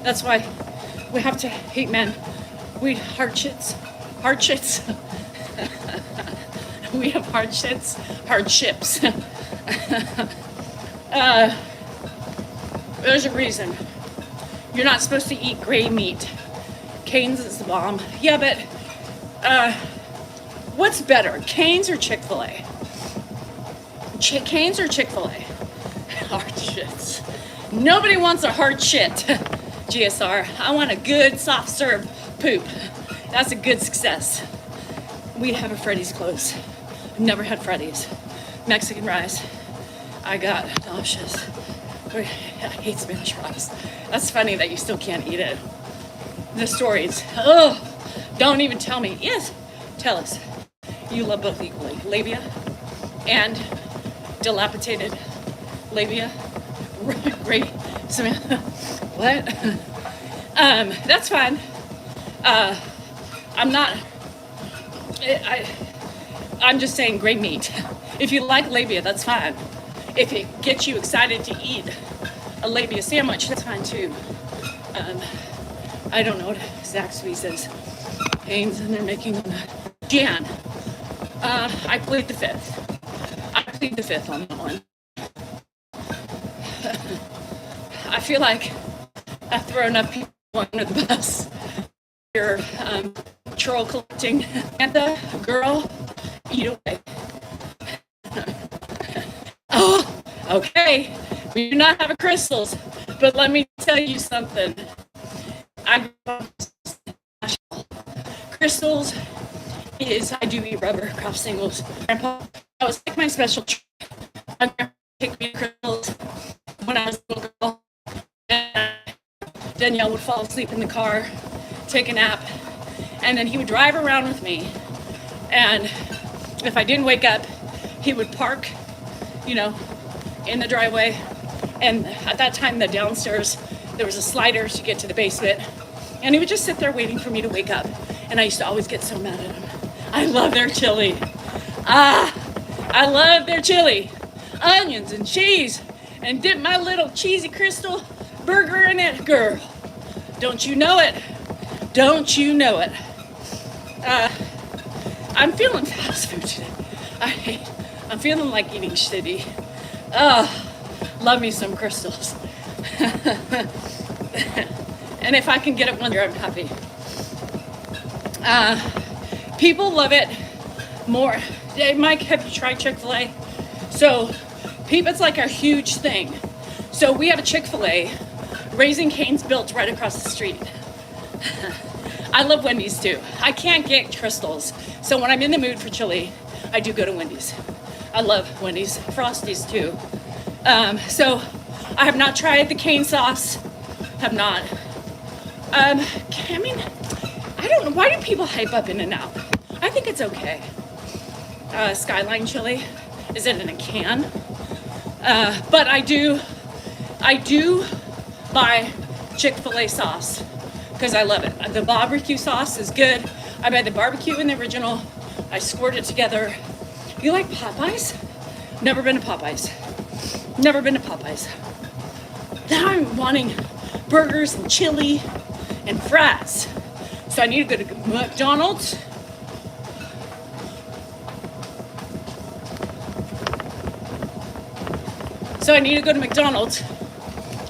A: That's why we have to hate men. We hard shits. We have hard shits, hardships. There's a reason. You're not supposed to eat gray meat. Cane's is the bomb. Yeah, but what's better, Cane's or Chick-fil-A? Cane's or Chick-fil-A? Hard shits. Nobody wants a hard shit. GSR. I want a good soft serve poop. That's a good success. We have a Freddy's close. Never had Freddy's. Mexican rice. I got nauseous. I hate Spanish fries. That's funny that you still can't eat it. The stories. Oh, don't even tell me. Yes, tell us. You love both equally. Labia and dilapidated labia. Great. What? That's fine. I'm just saying gray meat. If you like labia, that's fine. If it gets you excited to eat a labia sandwich, that's fine too. I don't know what Zaxby's is. Haynes, and they're making them. Jan, I plead the fifth. I plead the fifth on that one. feel like I throw enough people under the bus. You're troll collecting. Samantha, girl, eat away. Oh, okay. We do not have a crystals, but let me tell you something. Crystals is I do eat rubber craft singles. Grandpa, that was like my special treat. My grandpa picked me crystals when I was a little girl. And Danielle would fall asleep in the car, take a nap, and then he would drive around with me. And if I didn't wake up, he would park, in the driveway. And at that time, the downstairs, there was a slider to get to the basement. And he would just sit there waiting for me to wake up. And I used to always get so mad at him. I love their chili. I love their chili. Onions and cheese. And dip my little cheesy crystal burger in it. Girl, don't you know it? Don't you know it? I'm feeling fast food today. I'm feeling like eating shitty. Love me some crystals. And if I can get it one year, I'm happy. People love it more. Hey, Mike, have you tried Chick-fil-A? So, it's like a huge thing. So we have a Chick-fil-A, Raising Cane's built right across the street. I love Wendy's too. I can't get crystals. So when I'm in the mood for chili, I do go to Wendy's. I love Wendy's. Frosties too. So I have not tried the cane sauce. Have not. I don't know. Why do people hype up In-N-Out? I think it's okay. Skyline chili. Is it in a can? But I do buy Chick-fil-A sauce because I love it. The barbecue sauce is good. I buy the barbecue in the original. I squirt it together. You like Popeyes? Never been to Popeyes. Never been to Popeyes. Now I'm wanting burgers and chili and fries. So I need to go to McDonald's. So I need to go to McDonald's,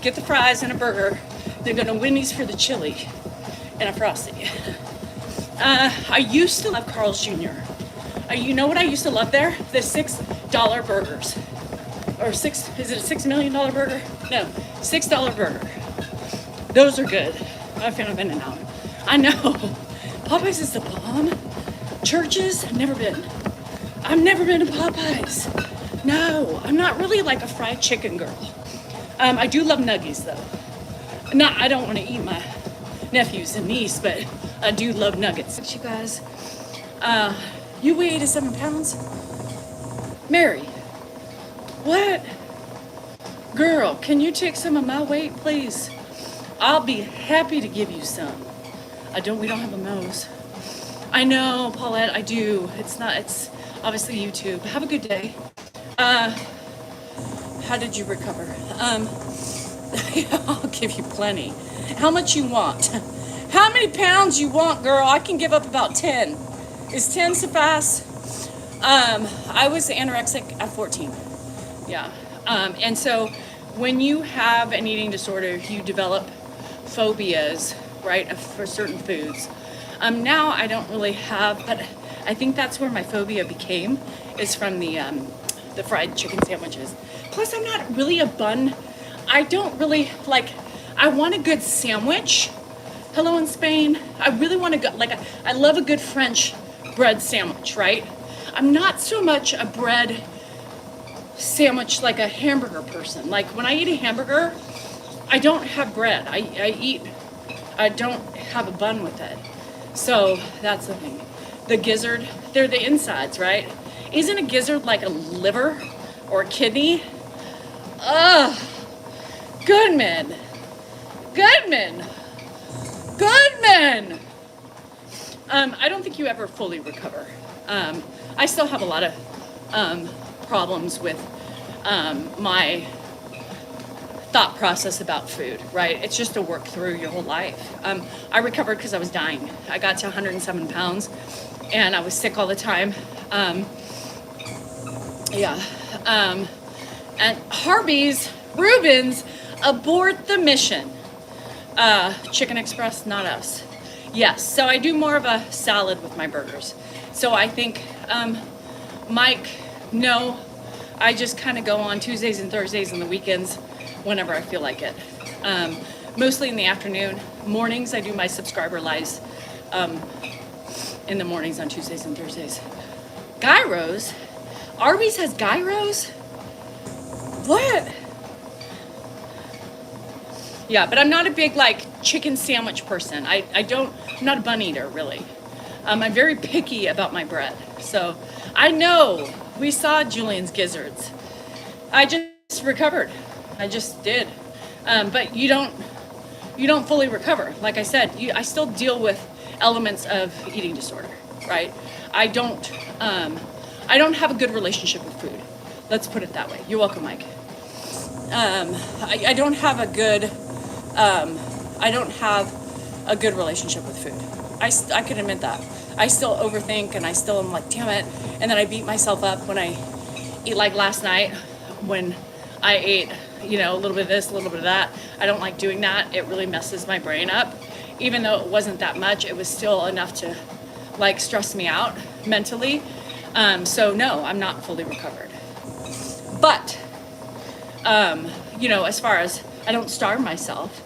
A: get the fries and a burger, then go to Wendy's for the chili and a Frosty. I used to love Carl's Jr. You know what I used to love there? The $6 burgers. Is it a $6 million burger? No, $6 burger. Those are good. I'm a fan of In-N-Out. I know. Popeyes is the bomb. Churches, never been. I've never been to Popeyes. No, I'm not really like a fried chicken girl. I do love nuggies though. I don't want to eat my nephews and niece, but I do love nuggets. You guys, you weigh 87 pounds? Mary, what? Girl, can you take some of my weight, please? I'll be happy to give you some. We don't have a Moe's. I know, Paulette, I do. It's obviously YouTube. Have a good day. How did you recover? I'll give you plenty. How much you want? How many pounds you want, girl? I can give up about 10. Is 10 suffice? I was anorexic at 14. Yeah. And so when you have an eating disorder, you develop phobias, right, for certain foods. Now I don't really have, but I think that's where my phobia became, is from the fried chicken sandwiches. Plus, I'm not really a bun. I don't really I want a good sandwich. Hello in Spain. I really want to go, I love a good French bread sandwich, right? I'm not so much a bread sandwich like a hamburger person. Like when I eat a hamburger, I don't have bread. I don't have a bun with it. So that's the thing. The gizzard, they're the insides, right? Isn't a gizzard like a liver or a kidney? Ugh. Goodman. I don't think you ever fully recover. I still have a lot of problems with my thought process about food, right? It's just to work through your whole life. I recovered because I was dying. I got to 107 pounds and I was sick all the time. And Harvey's, Reuben's, Abort the mission. Chicken Express, not us. Yes, so I do more of a salad with my burgers. So I think, Mike, no, I just kind of go on Tuesdays and Thursdays and the weekends whenever I feel like it. Mostly in the afternoon. Mornings, I do my subscriber lives in the mornings on Tuesdays and Thursdays. Gyros? Arby's has gyros? What? Yeah, but I'm not a big like chicken sandwich person. I'm not a bun eater really. I'm very picky about my bread. So I know we saw Julian's gizzards. I just recovered. I just did. But you don't fully recover. Like I said, I still deal with elements of eating disorder, right? I don't have a good relationship with food. Let's put it that way. You're welcome, Mike. I don't have a good relationship with food. I can admit that. I still overthink and I still am like, damn it. And then I beat myself up when I eat, like last night when I ate, a little bit of this, a little bit of that. I don't like doing that. It really messes my brain up. Even though it wasn't that much, it was still enough to like stress me out mentally. So no, I'm not fully recovered. But, as far as I don't starve myself,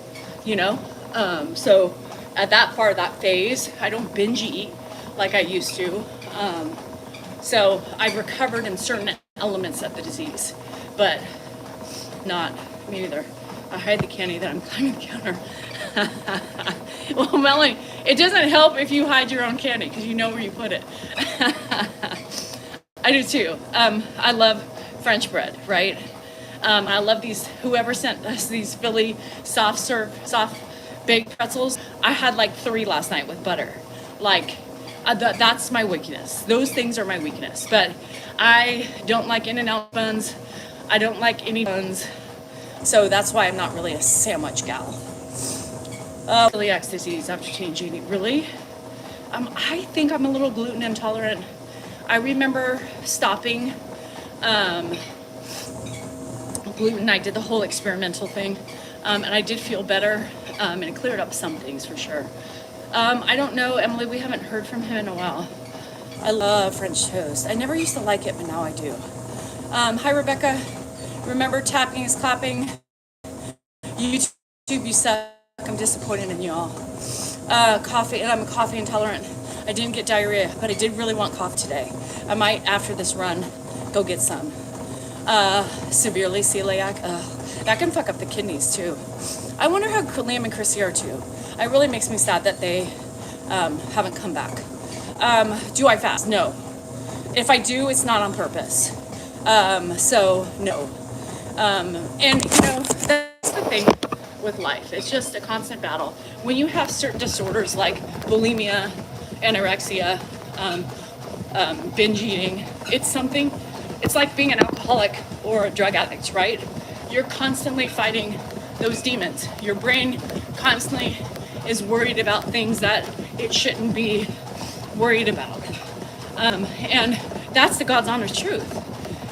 A: so at that part of that phase, I don't binge eat like I used to. So I've recovered in certain elements of the disease, but not me either. I hide the candy that I'm climbing the counter. Well, Melanie, it doesn't help if you hide your own candy because you know where you put it. I do too. I love French bread, right? I love whoever sent us these Philly soft baked pretzels. I had like 3 last night with butter. Like, that's my weakness. Those things are my weakness. But I don't like In-N-Out buns. I don't like any buns. So that's why I'm not really a sandwich gal. Celiac disease after changing. Really? I think I'm a little gluten intolerant. I remember stopping gluten. I did the whole experimental thing, and I did feel better, and it cleared up some things for sure. I don't know, Emily, we haven't heard from him in a while. I love French toast. I never used to like it, but now I do. Hi, Rebecca. Remember, tapping is clapping. YouTube, you suck. I'm disappointed in y'all. Coffee, and I'm a coffee intolerant. I didn't get diarrhea, but I did really want coffee today. I might, after this run, go get some. Severely celiac. That can fuck up the kidneys too. I wonder how Liam and Chrissy are too. It really makes me sad that they haven't come back. Do I fast? No. If I do, it's not on purpose. So no. And that's the thing with life. It's just a constant battle. When you have certain disorders like bulimia, anorexia, binge eating, it's like being an alcoholic or a drug addict, right? You're constantly fighting those demons. Your brain constantly is worried about things that it shouldn't be worried about. And that's the God's honest truth.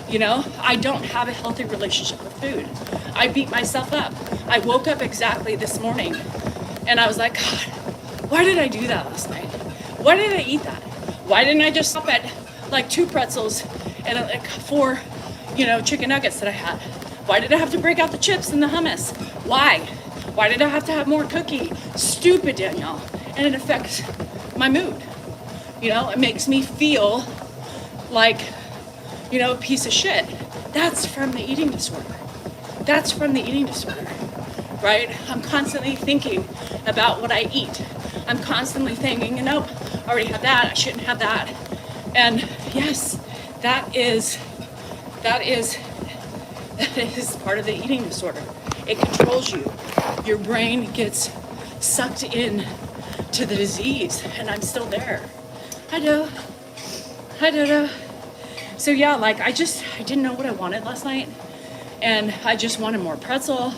A: I don't have a healthy relationship with food. I beat myself up. I woke up exactly this morning and I was like, God, why did I do that last night? Why did I eat that? Why didn't I just stop at like 2 pretzels and like 4, chicken nuggets that I had? Why did I have to break out the chips and the hummus? Why? Why did I have to have more cookie? Stupid, Danielle. And it affects my mood. It makes me feel like, a piece of shit. That's from the eating disorder. Right? I'm constantly thinking about what I eat. I'm constantly thinking, nope, I already had that. I shouldn't have that. And yes, that is part of the eating disorder. It controls you. Your brain gets sucked in to the disease, and I'm still there. Hi, Dodo. So yeah, like I didn't know what I wanted last night, and I just wanted more pretzel,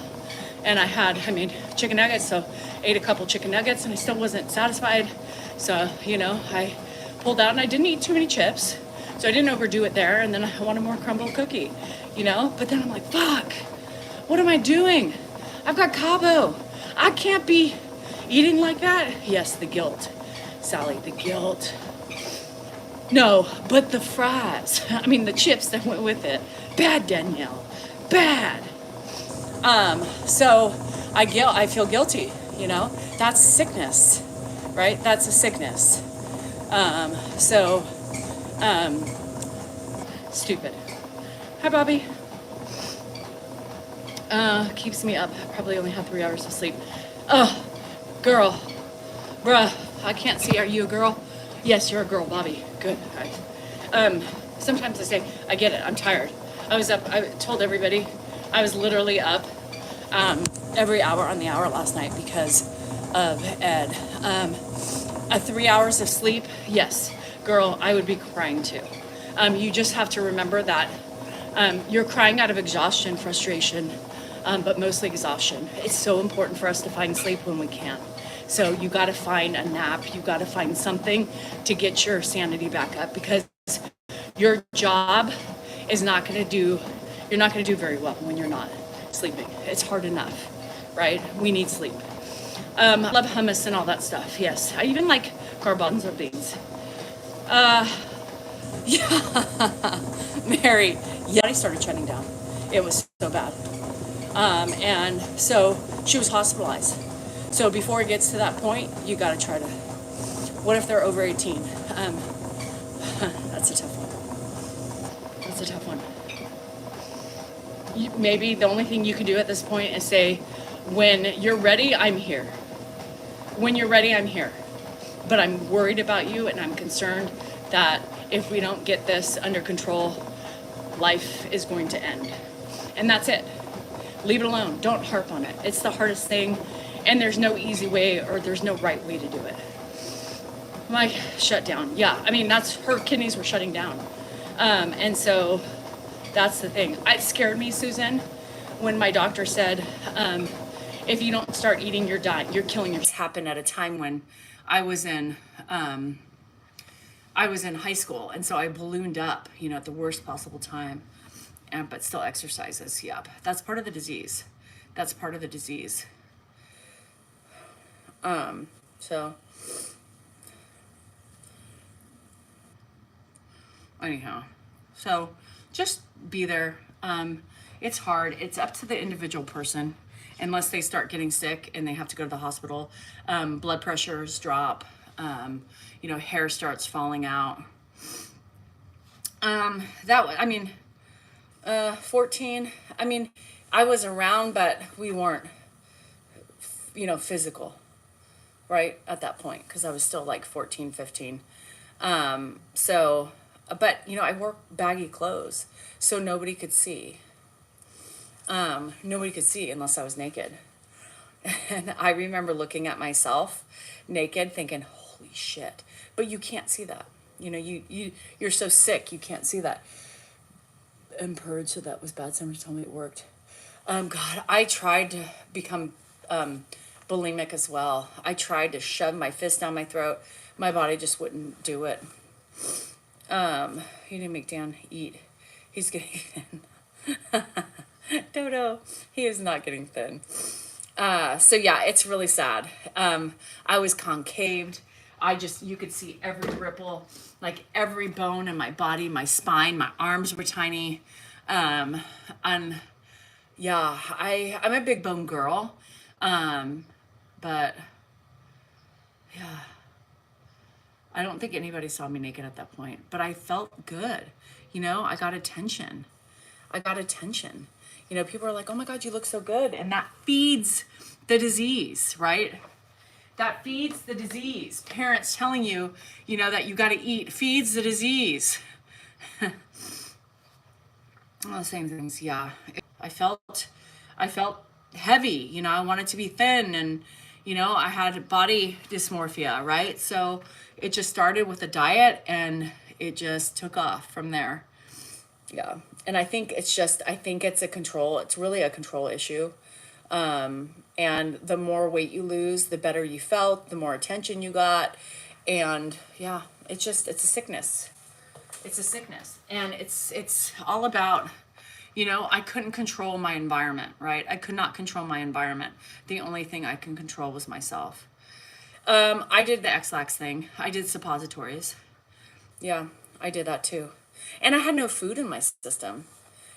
A: and I made chicken nuggets, so ate a couple chicken nuggets, and I still wasn't satisfied. So I pulled out, and I didn't eat too many chips, so I didn't overdo it there. And then I wanted more crumble cookie, but then I'm like, fuck, what am I doing? I've got Cabo. I can't be eating like that. Yes, the guilt. Sally, the guilt. No, but the fries. I mean, the chips that went with it. Bad, Danielle. Bad. So I feel guilty, you know? That's sickness, right? That's a sickness. So, stupid. Hi, Bobby. Keeps me up. Probably only had 3 hours of sleep. Oh, girl. Bruh, I can't see. Are you a girl? Yes, you're a girl, Bobby. Good. All right. Sometimes I say, I get it. I'm tired. I was up. I told everybody I was literally up every hour on the hour last night because of Ed. 3 hours of sleep, yes, girl, I would be crying too. You just have to remember that you're crying out of exhaustion, frustration, but mostly exhaustion. It's so important for us to find sleep when we can. So you got to find a nap. You got to find something to get your sanity back up because your job is not going to do. You're not going to do very well when you're not sleeping. It's hard enough, right? We need sleep. I love hummus and all that stuff. Yes, I even like garbanzo beans. Yeah, Mary. Yeah, I started shutting down. It was so bad, and so she was hospitalized. So before it gets to that point, you got to try to. What if they're over 18? That's a tough one. That's a tough one. Maybe the only thing you can do at this point is say, when you're ready, I'm here. When you're ready, I'm here. But I'm worried about you and I'm concerned that if we don't get this under control, life is going to end. And that's it. Leave it alone. Don't harp on it. It's the hardest thing and there's no easy way or there's no right way to do it. My shutdown. Yeah, I mean, that's her kidneys were shutting down. And so that's the thing. It scared me, Susan, when my doctor said, if you don't start eating, you're dying. You're killing yourself. This happened at a time when I was in high school, and so I ballooned up, you know, at the worst possible time, but still exercises. Yep, that's part of the disease. That's part of the disease. So anyhow, so just be there. It's hard. It's up to the individual person, unless they start getting sick and they have to go to the hospital. Blood pressures drop. You know, hair starts falling out. 14. I mean, I was around, but we weren't, you know, physical, right, at that point, because I was still like 14, 15. But, you know, I wore baggy clothes, so nobody could see. Nobody could see unless I was naked. And I remember looking at myself naked thinking, holy shit. But you can't see that. You know, you're so sick, you can't see that. And purge, so that was bad. Somebody told me it worked. God, I tried to become bulimic as well. I tried to shove my fist down my throat. My body just wouldn't do it. He didn't make Dan eat. He's getting thin. Dodo, he is not getting thin. So yeah, it's really sad. I was concaved. You could see every ripple, like every bone in my body, my spine, my arms were tiny. And yeah, I'm a big bone girl. But yeah, I don't think anybody saw me naked at that point, but I felt good. You know, I got attention. You know, people are like, oh my God, you look so good. And that feeds the disease, right? That feeds the disease. Parents telling you, you know, that you got to eat feeds the disease. All the same things, yeah. I felt heavy, you know, I wanted to be thin and, you know, I had body dysmorphia, right? So it just started with a diet and it just took off from there. Yeah. And I think it's really a control issue. And the more weight you lose, the better you felt, the more attention you got. And yeah, it's a sickness. It's a sickness. And it's all about,
B: You know, I couldn't control my environment, right? I could not control my environment. The only thing I can control was myself. I did the X-Lax thing. I did suppositories. Yeah, I did that too. And I had no food in my system,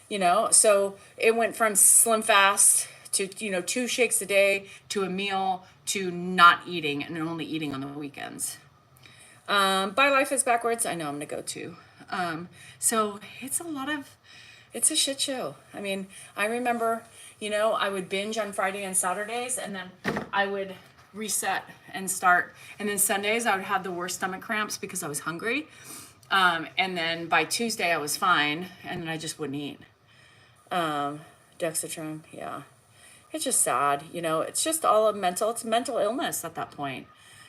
B: you know? So it went from slim fast to, you know, 2 shakes a day to a meal to not eating and only eating on the weekends. Buy Life is Backwards, I know I'm gonna go to. So it's a lot of, it's a shit show. I mean, I remember, you know, I would binge on Friday and Saturdays, and then I would reset and start. And then Sundays, I would have the worst stomach cramps because I was hungry. And then by Tuesday, I was fine, and then I just wouldn't eat. Dexatron, yeah. It's just sad, you know, it's just all a mental, it's mental illness at that point.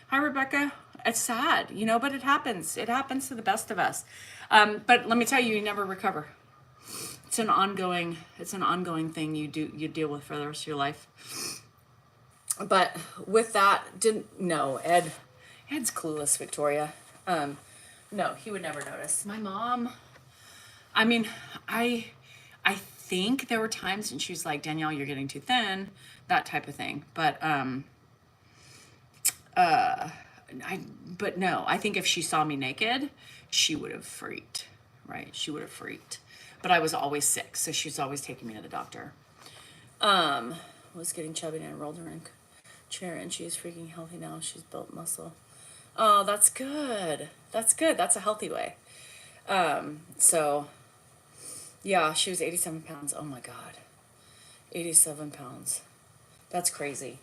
B: Hi, Rebecca. It's sad, you know, but it happens. It happens to the best of us. But let me tell you, you never recover. It's an ongoing thing you deal with for the rest of your life. But with that, Ed's clueless, Victoria. No, he would never notice. My mom, I mean, I think there were times and she was like, Danielle, you're getting too thin, that type of thing. But but no, I think if she saw me naked, she would have freaked, right? She would have freaked. But I was always sick, so she was always taking me to the doctor. Was getting chubby and enrolled in a chair, and she's freaking healthy now. She's built muscle. Oh, that's good. That's good. That's a healthy way. So yeah, she was 87 pounds. Oh my God. 87 pounds. That's crazy.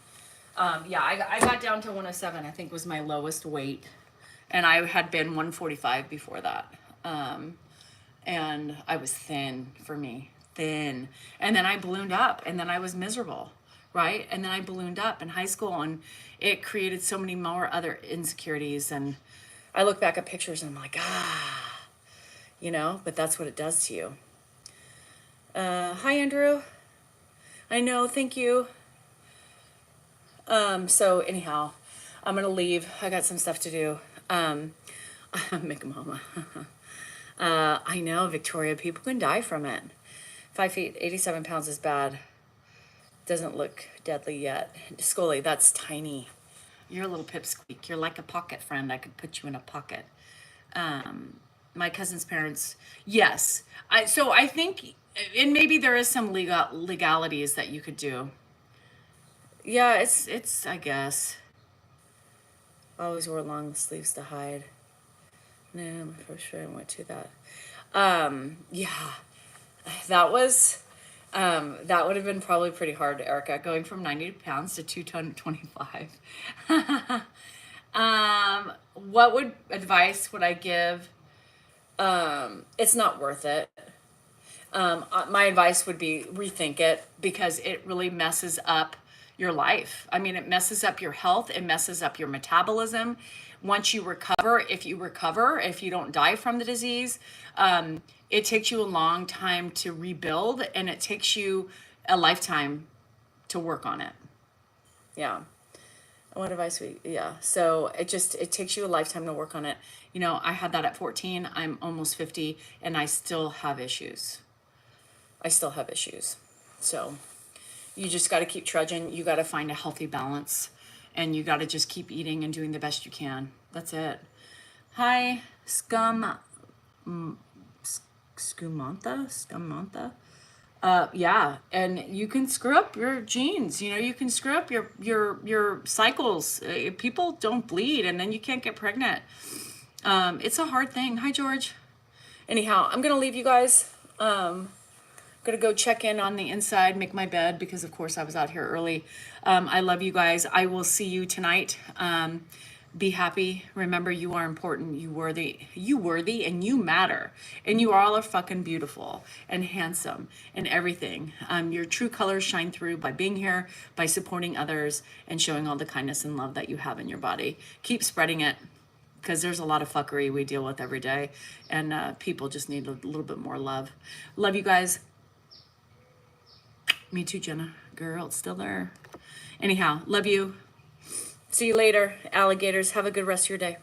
B: Yeah, I got down to 107, I think was my lowest weight. And I had been 145 before that. And I was thin for me, thin. And then I ballooned up, and then I was miserable, right? And then I ballooned up in high school, and it created so many more other insecurities. And I look back at pictures and I'm like, you know, but that's what it does to you. Hi, Andrew. I know, thank you. So anyhow, I'm gonna leave. I got some stuff to do. Make mama. I know, Victoria, people can die from it. 5 feet, 87 pounds is bad. Doesn't look deadly yet. Scully, that's tiny. You're a little pipsqueak. You're like a pocket friend. I could put you in a pocket. My cousin's parents, yes. So I think, and maybe there is some legalities that you could do. Yeah, it's I guess. Always wore long sleeves to hide. No, my first friend went to that. Yeah, that would have been probably pretty hard, Erica, going from 90 pounds to 225. What advice would I give? It's not worth it. My advice would be rethink it, because it really messes up your life. I mean, it messes up your health. It messes up your metabolism. Once you recover, if you don't die from the disease, it takes you a long time to rebuild, and it takes you a lifetime to work on it. Yeah. What advice yeah. So it takes you a lifetime to work on it. You know, I had that at 14. I'm almost 50, and I still have issues. So you just got to keep trudging. You got to find a healthy balance, and you got to just keep eating and doing the best you can. That's it. Hi, Scumantha. Yeah, and you can screw up your genes. You know, you can screw up your cycles. People don't bleed, and then you can't get pregnant. It's a hard thing. Hi, George. Anyhow, I'm gonna leave you guys. Gonna go check in on the inside, make my bed, because of course I was out here early. I love you guys. I will see you tonight. Be happy. Remember, you are important. You worthy, and you matter. And you all are fucking beautiful and handsome and everything. Your true colors shine through by being here, by supporting others, and showing all the kindness and love that you have in your body. Keep spreading it, because there's a lot of fuckery we deal with every day, and people just need a little bit more love. Love you guys. Me too, Jenna. Girl, it's still there. Anyhow, love you. See you later, alligators. Have a good rest of your day.